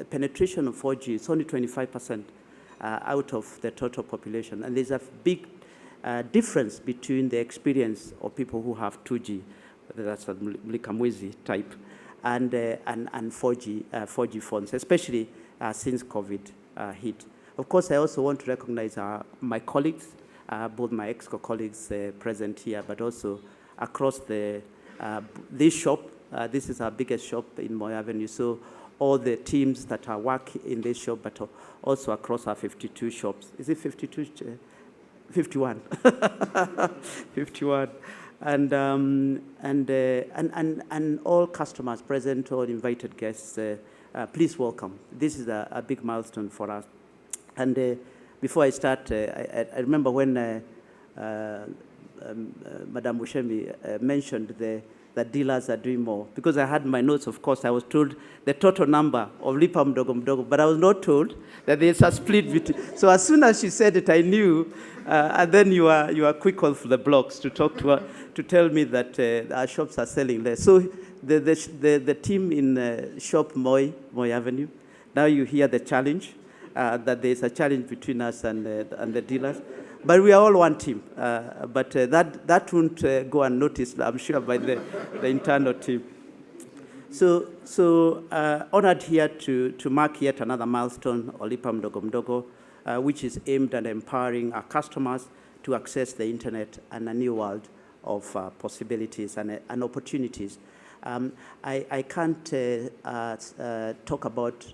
penetration of 4G is only 25% out of the total population. And there's a big difference between the experience of people who have 2G, that's a Mlikamwizi type, and 4G phones, especially since COVID hit. Of course, I also want to recognize my colleagues, both my EXCO colleagues present here, but also across this shop. This is our biggest shop in Moi Avenue, so all the teams that are working in this shop, but also across our 52 shops. Is it 52? 51. 51. And all customers present, all invited guests, please welcome. This is a big milestone for us. And before I start, I remember when Madam Mushemi mentioned that dealers are doing more. Because I had my notes, of course, I was told the total number of Lipa Mdogo Mdogo, but I was not told that there's a split between. So as soon as she said it, I knew. And then you are quick off the blocks to talk to her, to tell me that our shops are selling less. So the team in shop Moi Avenue, now you hear the challenge, that there's a challenge between us and the dealers. But we are all one team. But that won't go unnoticed, I'm sure, by the internal team. So honored here to mark yet another milestone, Lipa Mdogo Mdogo, which is aimed at empowering our customers to access the internet and a new world of possibilities and opportunities. I can't talk about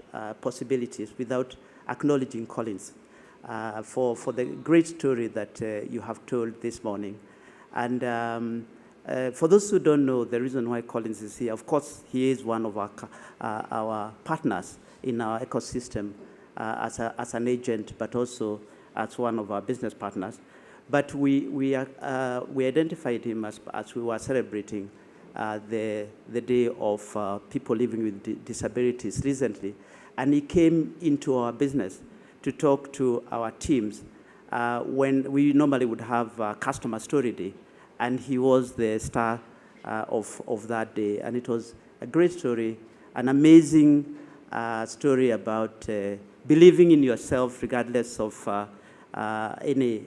possibilities without acknowledging Collins for the great story that you have told this morning. And for those who don't know the reason why Collins is here, of course, he is one of our partners in our ecosystem as an agent, but also as one of our business partners. But we identified him as we were celebrating the day of people living with disabilities recently. And he came into our business to talk to our teams when we normally would have customer story day, and he was the star of that day. And it was a great story, an amazing story about believing in yourself regardless of any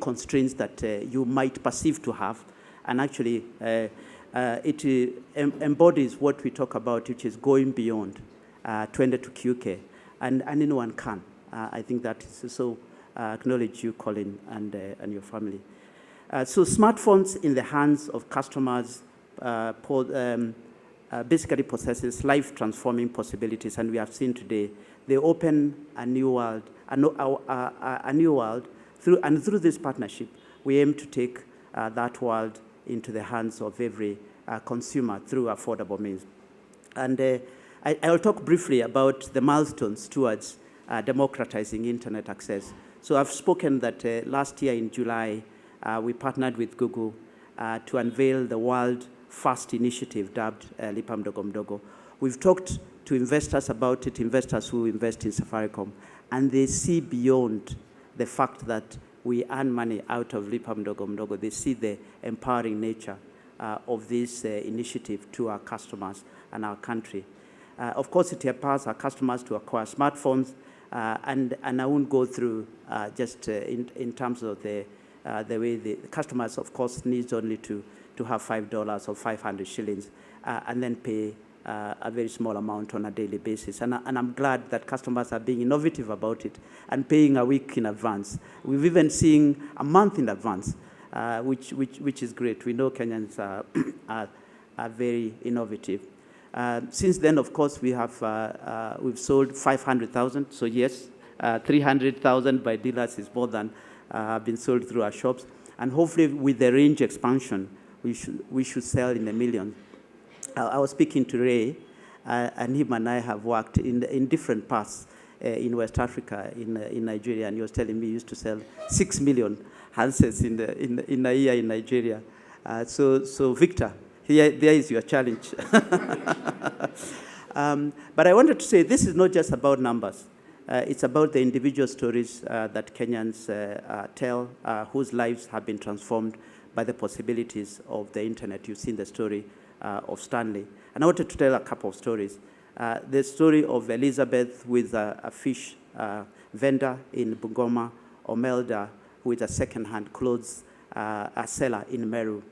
constraints that you might perceive to have. And actually, it embodies what we talk about, which is going beyond 20 to QK. And anyone can. I think that is so acknowledge you, Colin, and your family. So smartphones in the hands of customers basically possesses life-transforming possibilities, and we have seen today they open a new world, a new world. Through this partnership, we aim to take that world into the hands of every consumer through affordable means. And I'll talk briefly about the milestones towards democratizing internet access. So I've spoken that last year in July, we partnered with Google to unveil the world-first initiative dubbed Lipa Mdogo Mdogo. We've talked to investors about it, investors who invest in Safaricom, and they see beyond the fact that we earn money out of Lipa Mdogo Mdogo. They see the empowering nature of this initiative to our customers and our country. Of course, it empowers our customers to acquire smartphones, and I won't go through just in terms of the way the customers, of course, needs only to have $5 or 500 shillings and then pay a very small amount on a daily basis. And I'm glad that customers are being innovative about it and paying a week in advance. We've even seen a month in advance, which is great. We know Kenyans are very innovative. Since then, of course, we've sold 500,000. So yes, 300,000 by dealers is more than been sold through our shops. And hopefully, with the range expansion, we should sell in the millions. I was speaking to Ray, and him and I have worked in different parts in West Africa, in Nigeria, and he was telling me he used to sell 6 million handsets in a year in Nigeria. So Victor, there is your challenge. But I wanted to say this is not just about numbers. It's about the individual stories that Kenyans tell, whose lives have been transformed by the possibilities of the internet. You've seen the story of Stanley. And I wanted to tell a couple of stories. The story of Elizabeth, who is a fish vendor in Bungoma, or Melda, who is a second-hand clothes seller in Meru.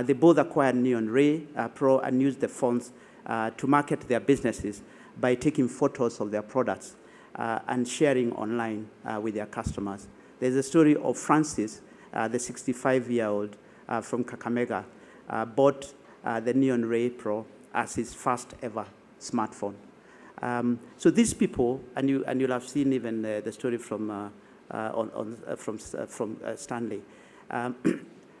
They both acquired Neon Ray Pro and used the phones to market their businesses by taking photos of their products and sharing online with their customers. There's a story of Francis, the 65-year-old from Kakamega, bought the Neon Ray Pro as his first ever smartphone. So these people, and you'll have seen even the story from Stanley,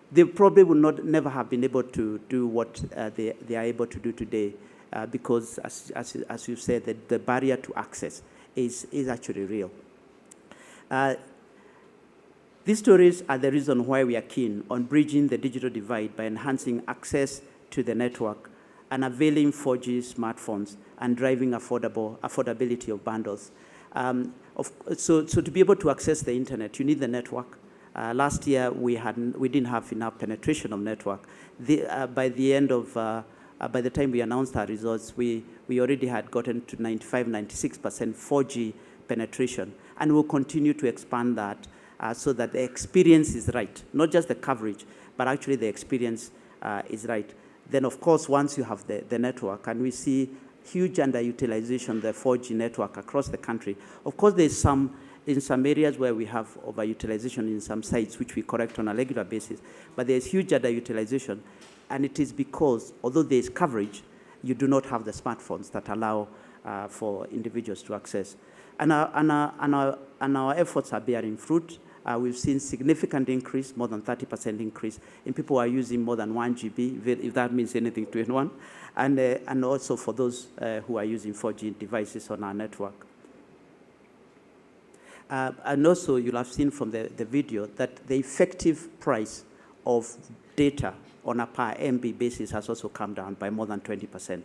they probably would never have been able to do what they are able to do today because, as you said, the barrier to access is actually real. These stories are the reason why we are keen on bridging the digital divide by enhancing access to the network and availing 4G smartphones and driving affordability of bundles. So to be able to access the internet, you need the network. Last year, we didn't have enough penetration of network. By the time we announced our results, we already had gotten to 95, 96% 4G penetration, and we'll continue to expand that so that the experience is right, not just the coverage, but actually the experience is right. Then, of course, once you have the network, and we see huge underutilization of the 4G network across the country. Of course, there's in some areas where we have overutilization in some sites, which we correct on a regular basis, but there's huge underutilization, and it is because, although there's coverage, you do not have the smartphones that allow for individuals to access. And our efforts are bearing fruit. We've seen significant increase, more than 30% increase, in people who are using more than 1 GB, if that means anything to anyone, and also for those who are using 4G devices on our network. And also, you'll have seen from the video that the effective price of data on a per MB basis has also come down by more than 20%.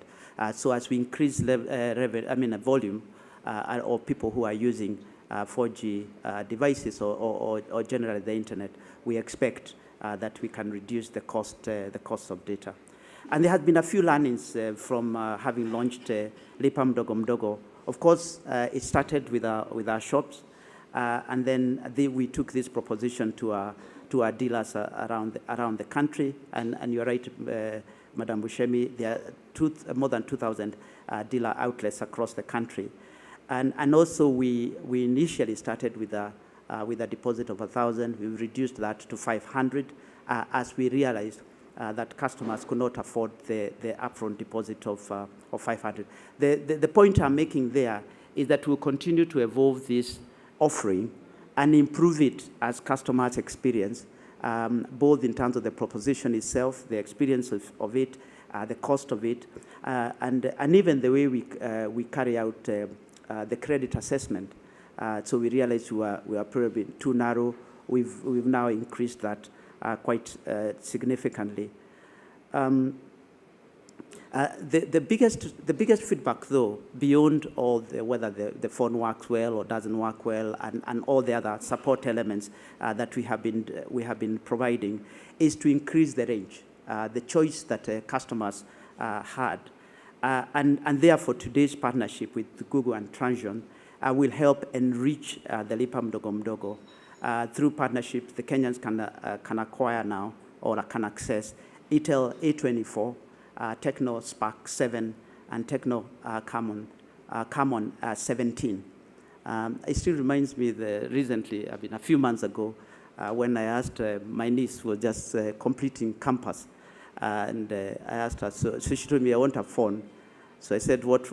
So as we increase volume of people who are using 4G devices or generally the internet, we expect that we can reduce the cost of data. And there has been a few learnings from having launched Lipa Mdogo Mdogo. Of course, it started with our shops, and then we took this proposition to our dealers around the country. And you're right, Madam Bushemi, there are more than 2,000 dealer outlets across the country. And also we initially started with a deposit of 1,000. We reduced that to 500 as we realized that customers could not afford the upfront deposit of 500. The point I'm making there is that we'll continue to evolve this offering and improve it as customers experience, both in terms of the proposition itself, the experience of it, the cost of it, and even the way we carry out the credit assessment. So we realized we are probably too narrow. We've now increased that quite significantly. The biggest feedback, though, beyond all whether the phone works well or doesn't work well, and all the other support elements that we have been providing, is to increase the range, the choice that customers had, and therefore today's partnership with Google and Transsion will help enrich the Lipa Mdogo Mdogo. Through partnerships, the Kenyans can acquire now or can access Intel A24, Tecno Spark 7, and Tecno Camon 17. It still reminds me recently, a few months ago, when I asked my niece was just completing campus, and I asked her, so she told me, I want a phone. So I said, what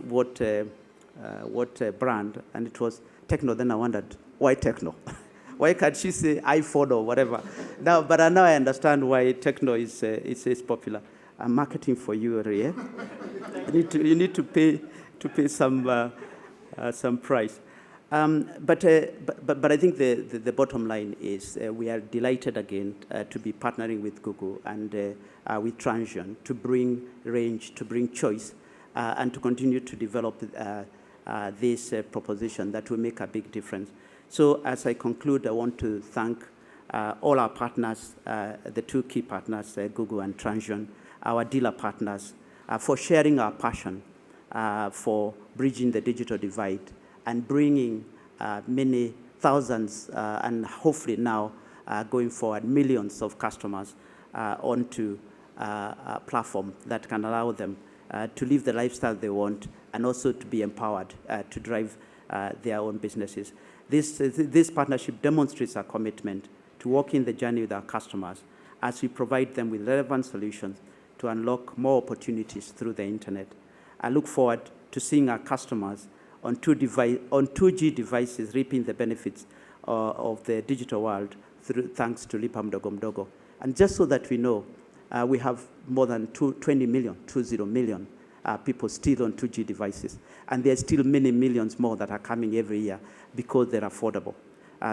brand? And it was Tecno. Then I wondered, why Tecno? Why can't she say iPhone or whatever? But now I understand why Tecno is popular. I'm marketing for you, Rie. You need to pay some price. But I think the bottom line is we are delighted again to be partnering with Google and with Transsion to bring range, to bring choice, and to continue to develop this proposition that will make a big difference. So as I conclude, I want to thank all our partners, the two key partners, Google and Transsion, our dealer partners, for sharing our passion for bridging the digital divide and bringing many thousands and hopefully now going forward millions of customers onto a platform that can allow them to live the lifestyle they want and also to be empowered to drive their own businesses. This partnership demonstrates our commitment to walking the journey with our customers as we provide them with relevant solutions to unlock more opportunities through the internet. I look forward to seeing our customers on 2G devices reaping the benefits of the digital world thanks to Lipa Mdogo Mdogo. And just so that we know, we have more than 20 million people still on 2G devices. And there are still many millions more that are coming every year because they're affordable.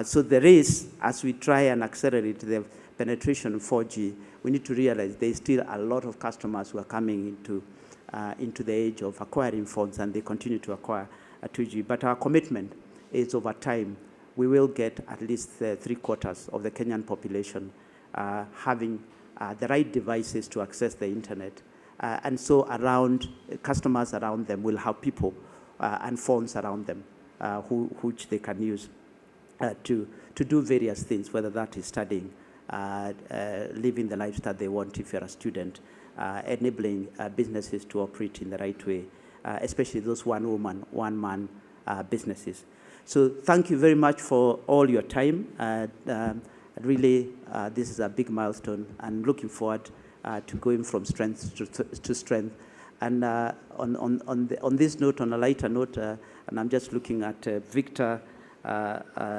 So the race, as we try and accelerate the penetration of 4G, we need to realize there's still a lot of customers who are coming into the age of acquiring phones, and they continue to acquire a 2G. But our commitment is over time, we will get at least 3/4 of the Kenyan population having the right devices to access the internet. And so customers around them will have people and phones around them which they can use to do various things, whether that is studying, living the lifestyle they want if you're a student, enabling businesses to operate in the right way, especially those one-woman, one-man businesses. So thank you very much for all your time. Really, this is a big milestone, and looking forward to going from strength to strength. And on this note, on a lighter note, and I'm just looking at Victor,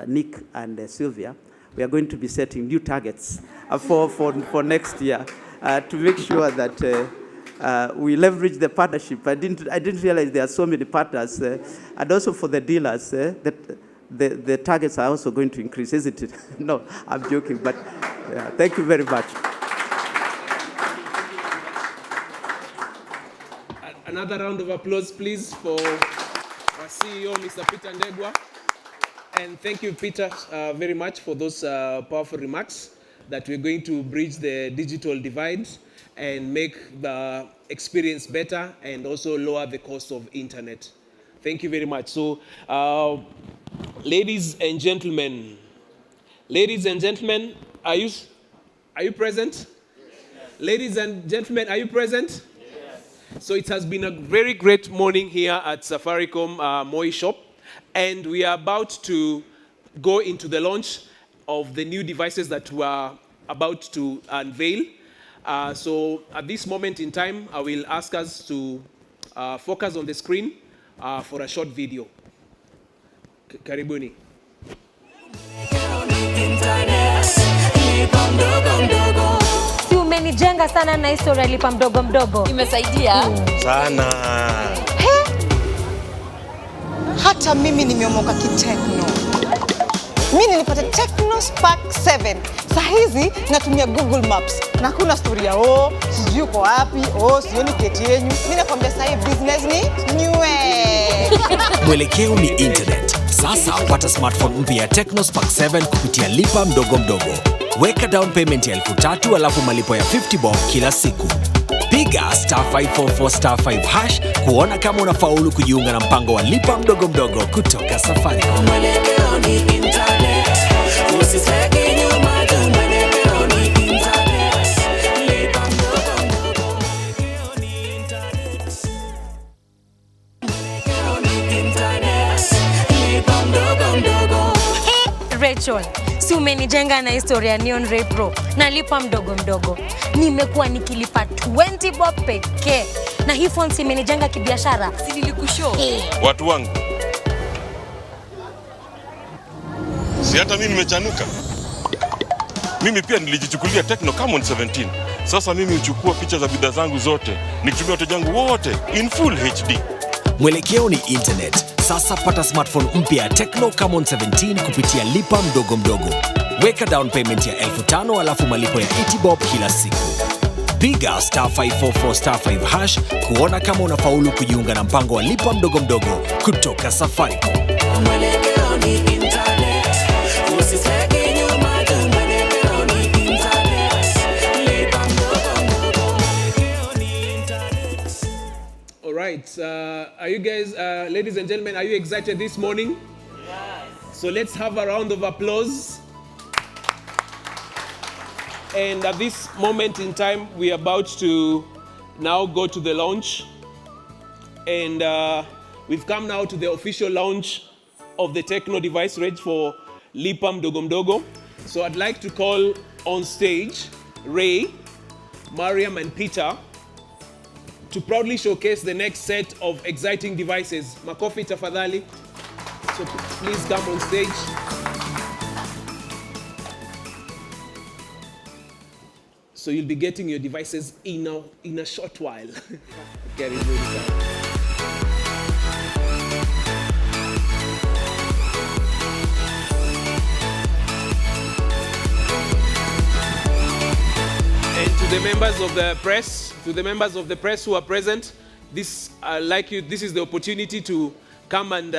Nick, and Sylvia, we are going to be setting new targets for next year to make sure that we leverage the partnership. I didn't realize there are so many partners, and also for the dealers, that the targets are also going to increase, isn't it? No, I'm joking, but thank you very much. Another round of applause, please, for our CEO, Mr. Peter Ndegwa. And thank you, Peter, very much for those powerful remarks that we're going to bridge the digital divide and make the experience better and also lower the cost of internet. Thank you very much. So, ladies and gentlemen, are you present? Yes. Ladies and gentlemen, are you present? Yes. So it has been a very great morning here at Safaricom Moi shop, and we are about to go into the launch of the new devices that we are about to unveil. So at this moment in time, I will ask us to focus on the screen for a short video. Karibuni. Si umenijenga sana na historia Lipa Mdogo Mdogo. Imesaidia sana. Hata mimi nimeomoka kiTecno. Mimi nilipata Tecno Spark 7. Saa hizi natumia Google Maps. Na kuna story ya sijui uko wapi, sioni geti yenu. Mimi nakwambia sasa hii business ni nyue. Mwelekeo ni internet. Sasa pata smartphone mpya ya Tecno Spark 7 kupitia Lipa Mdogo Mdogo. Weka down payment ya 3,000 alafu malipo ya 50 bob kila siku. Piga *544*5 kuona kama unafaulu kujiunga na mpango wa Lipa Mdogo Mdogo kutoka Safaricom. Mwelekeo ni internet. Usiseke nyuma tu, mwelekeo ni internet. Lipa Mdogo Mdogo, mwelekeo ni internet. Mwelekeo ni internet. Lipa Mdogo Mdogo. Rachel, si umenijenga na historia Neon Ray Pro na Lipa Mdogo Mdogo. Nimekuwa nikilipa 20 bob pekee. Na hii phone si imenijenga kibiashara. Si nilikushow. Watu wangu, si hata mimi nimechanuka. Mimi pia nilijichukulia Tecno Camon 17. Sasa mimi huchukua picha za bidhaa zangu zote nikitumia wateja wangu wote in full HD. Mwelekeo ni internet. Sasa pata smartphone mpya ya Tecno Camon 17 kupitia Lipa Mdogo Mdogo. Weka down payment ya 5,000 alafu malipo ya 80 bob kila siku. Piga *544*5 kuona kama unafaulu kujiunga na mpango wa Lipa Mdogo Mdogo kutoka Safaricom. Mwelekeo ni internet. Usiseke nyuma tu, mwelekeo ni internet. Lipa Mdogo Mdogo, mwelekeo ni internet. All right, are you guys, ladies and gentlemen, are you excited this morning? Yes. So let's have a round of applause. And at this moment in time, we are about to now go to the launch. And we've come now to the official launch of the Tecno device ready for Lipa Mdogo Mdogo. So I'd like to call on stage Ray, Mariam, and Peter to proudly showcase the next set of exciting devices. Makofi tafadhali. So please come on stage. So you'll be getting your devices in a short while. Get it ready. And to the members of the press who are present, this is the opportunity to come and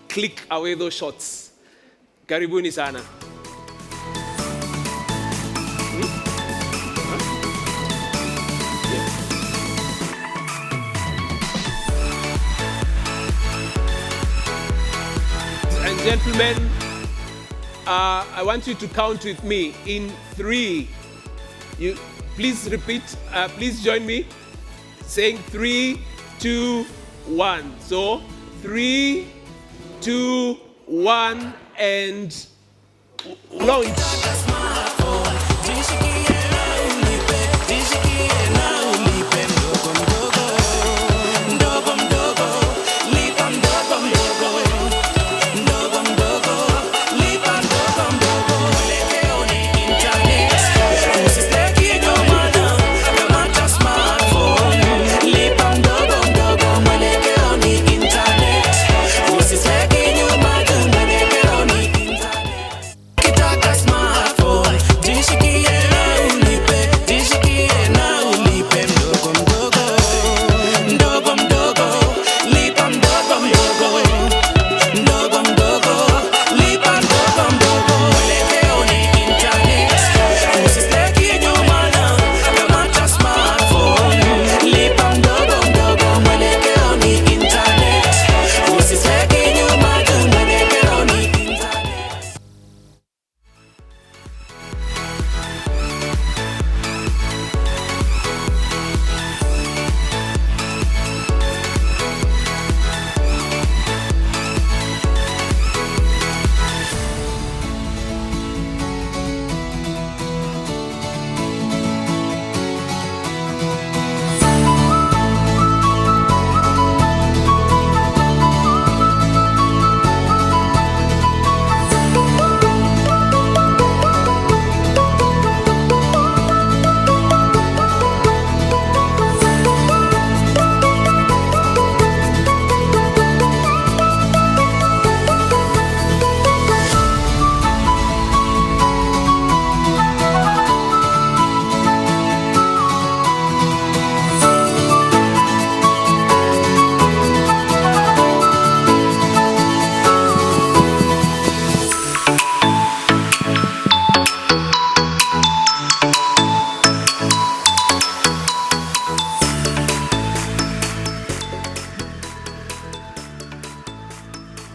click away those shots. Karibuni sana. Gentlemen, I want you to count with me in 3. You please repeat. Please join me, saying 3, 2, 1. So 3, 2, 1, and launch. Kitaka smartphone.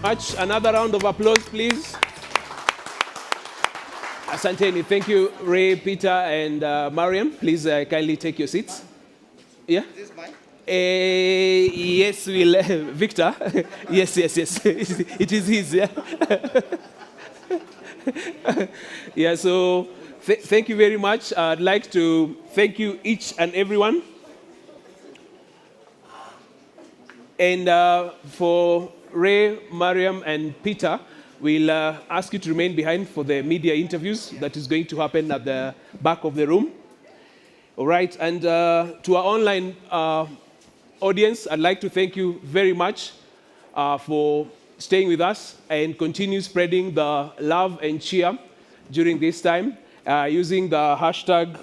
much. Another round of applause, please. Asanteni. Thank you, Ray, Peter, and Mariam. Please kindly take your seats. Yeah? Is this mine? Yes, we'll. Victor? Yes. It is his, yeah? Yeah, so thank you very much. I'd like to thank you each and everyone. And for Ray, Mariam, and Peter, we'll ask you to remain behind for the media interviews that is going to happen at the back of the room. All right, and to our online audience, I'd like to thank you very much for staying with us and continue spreading the love and cheer during this time using the hashtag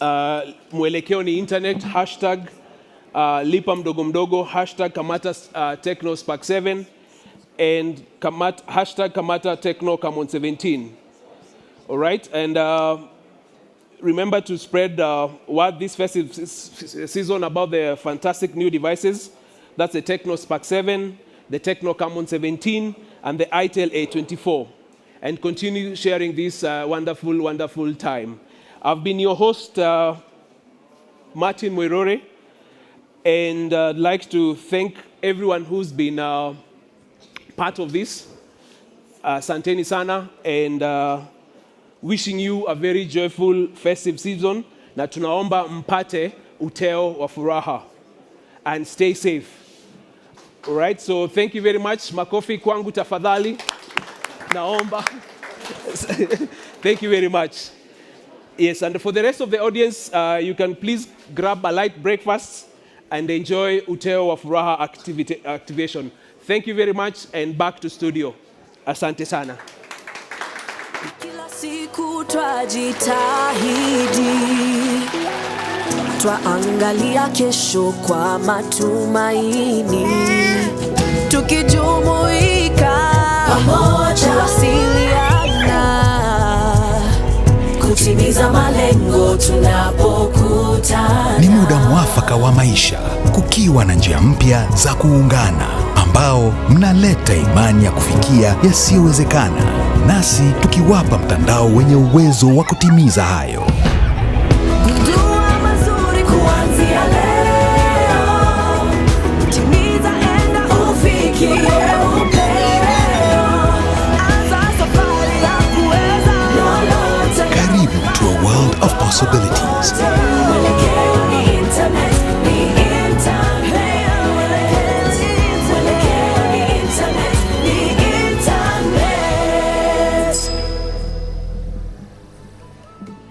Mwelekeo ni Internet, hashtag Lipa Mdogo Mdogo, hashtag Kamata Tecno Spark 7, and hashtag Kamata Tecno Camon 17. All right, and remember to spread word this festive season about the fantastic new devices. That's the Tecno Spark 7, the Tecno Camon 17, and the itel A24. And continue sharing this wonderful, wonderful time. I've been your host, Martin Moirore, and I'd like to thank everyone who's been part of this. Santeni sana, and wishing you a very joyful festive season. Na tunaomba mpate uteo wa furaha. And stay safe. All right, so thank you very much. Makofi kwangu tafadhali. Naomba. Thank you very much. Yes, and for the rest of the audience, you can please grab a light breakfast and enjoy uteo wa furaha activation. Thank you very much, and back to studio. Asante sana. Kila siku twajitahidi, twaangalia kesho kwa matumaini, tukijumuika pamoja, wasiliana kutimiza malengo tunapokutana. Ni muda mwafaka wa maisha, kukiwa na njia mpya za kuungana, ambao mnaleta imani ya kufikia yasiyowezekana, nasi tukiwapa mtandao wenye uwezo wa kutimiza hayo. Dua mazuri kuanzia leo, timiza enda ufikie upeo, anza safari ya kuweza lolote. Karibu to a world of possibility.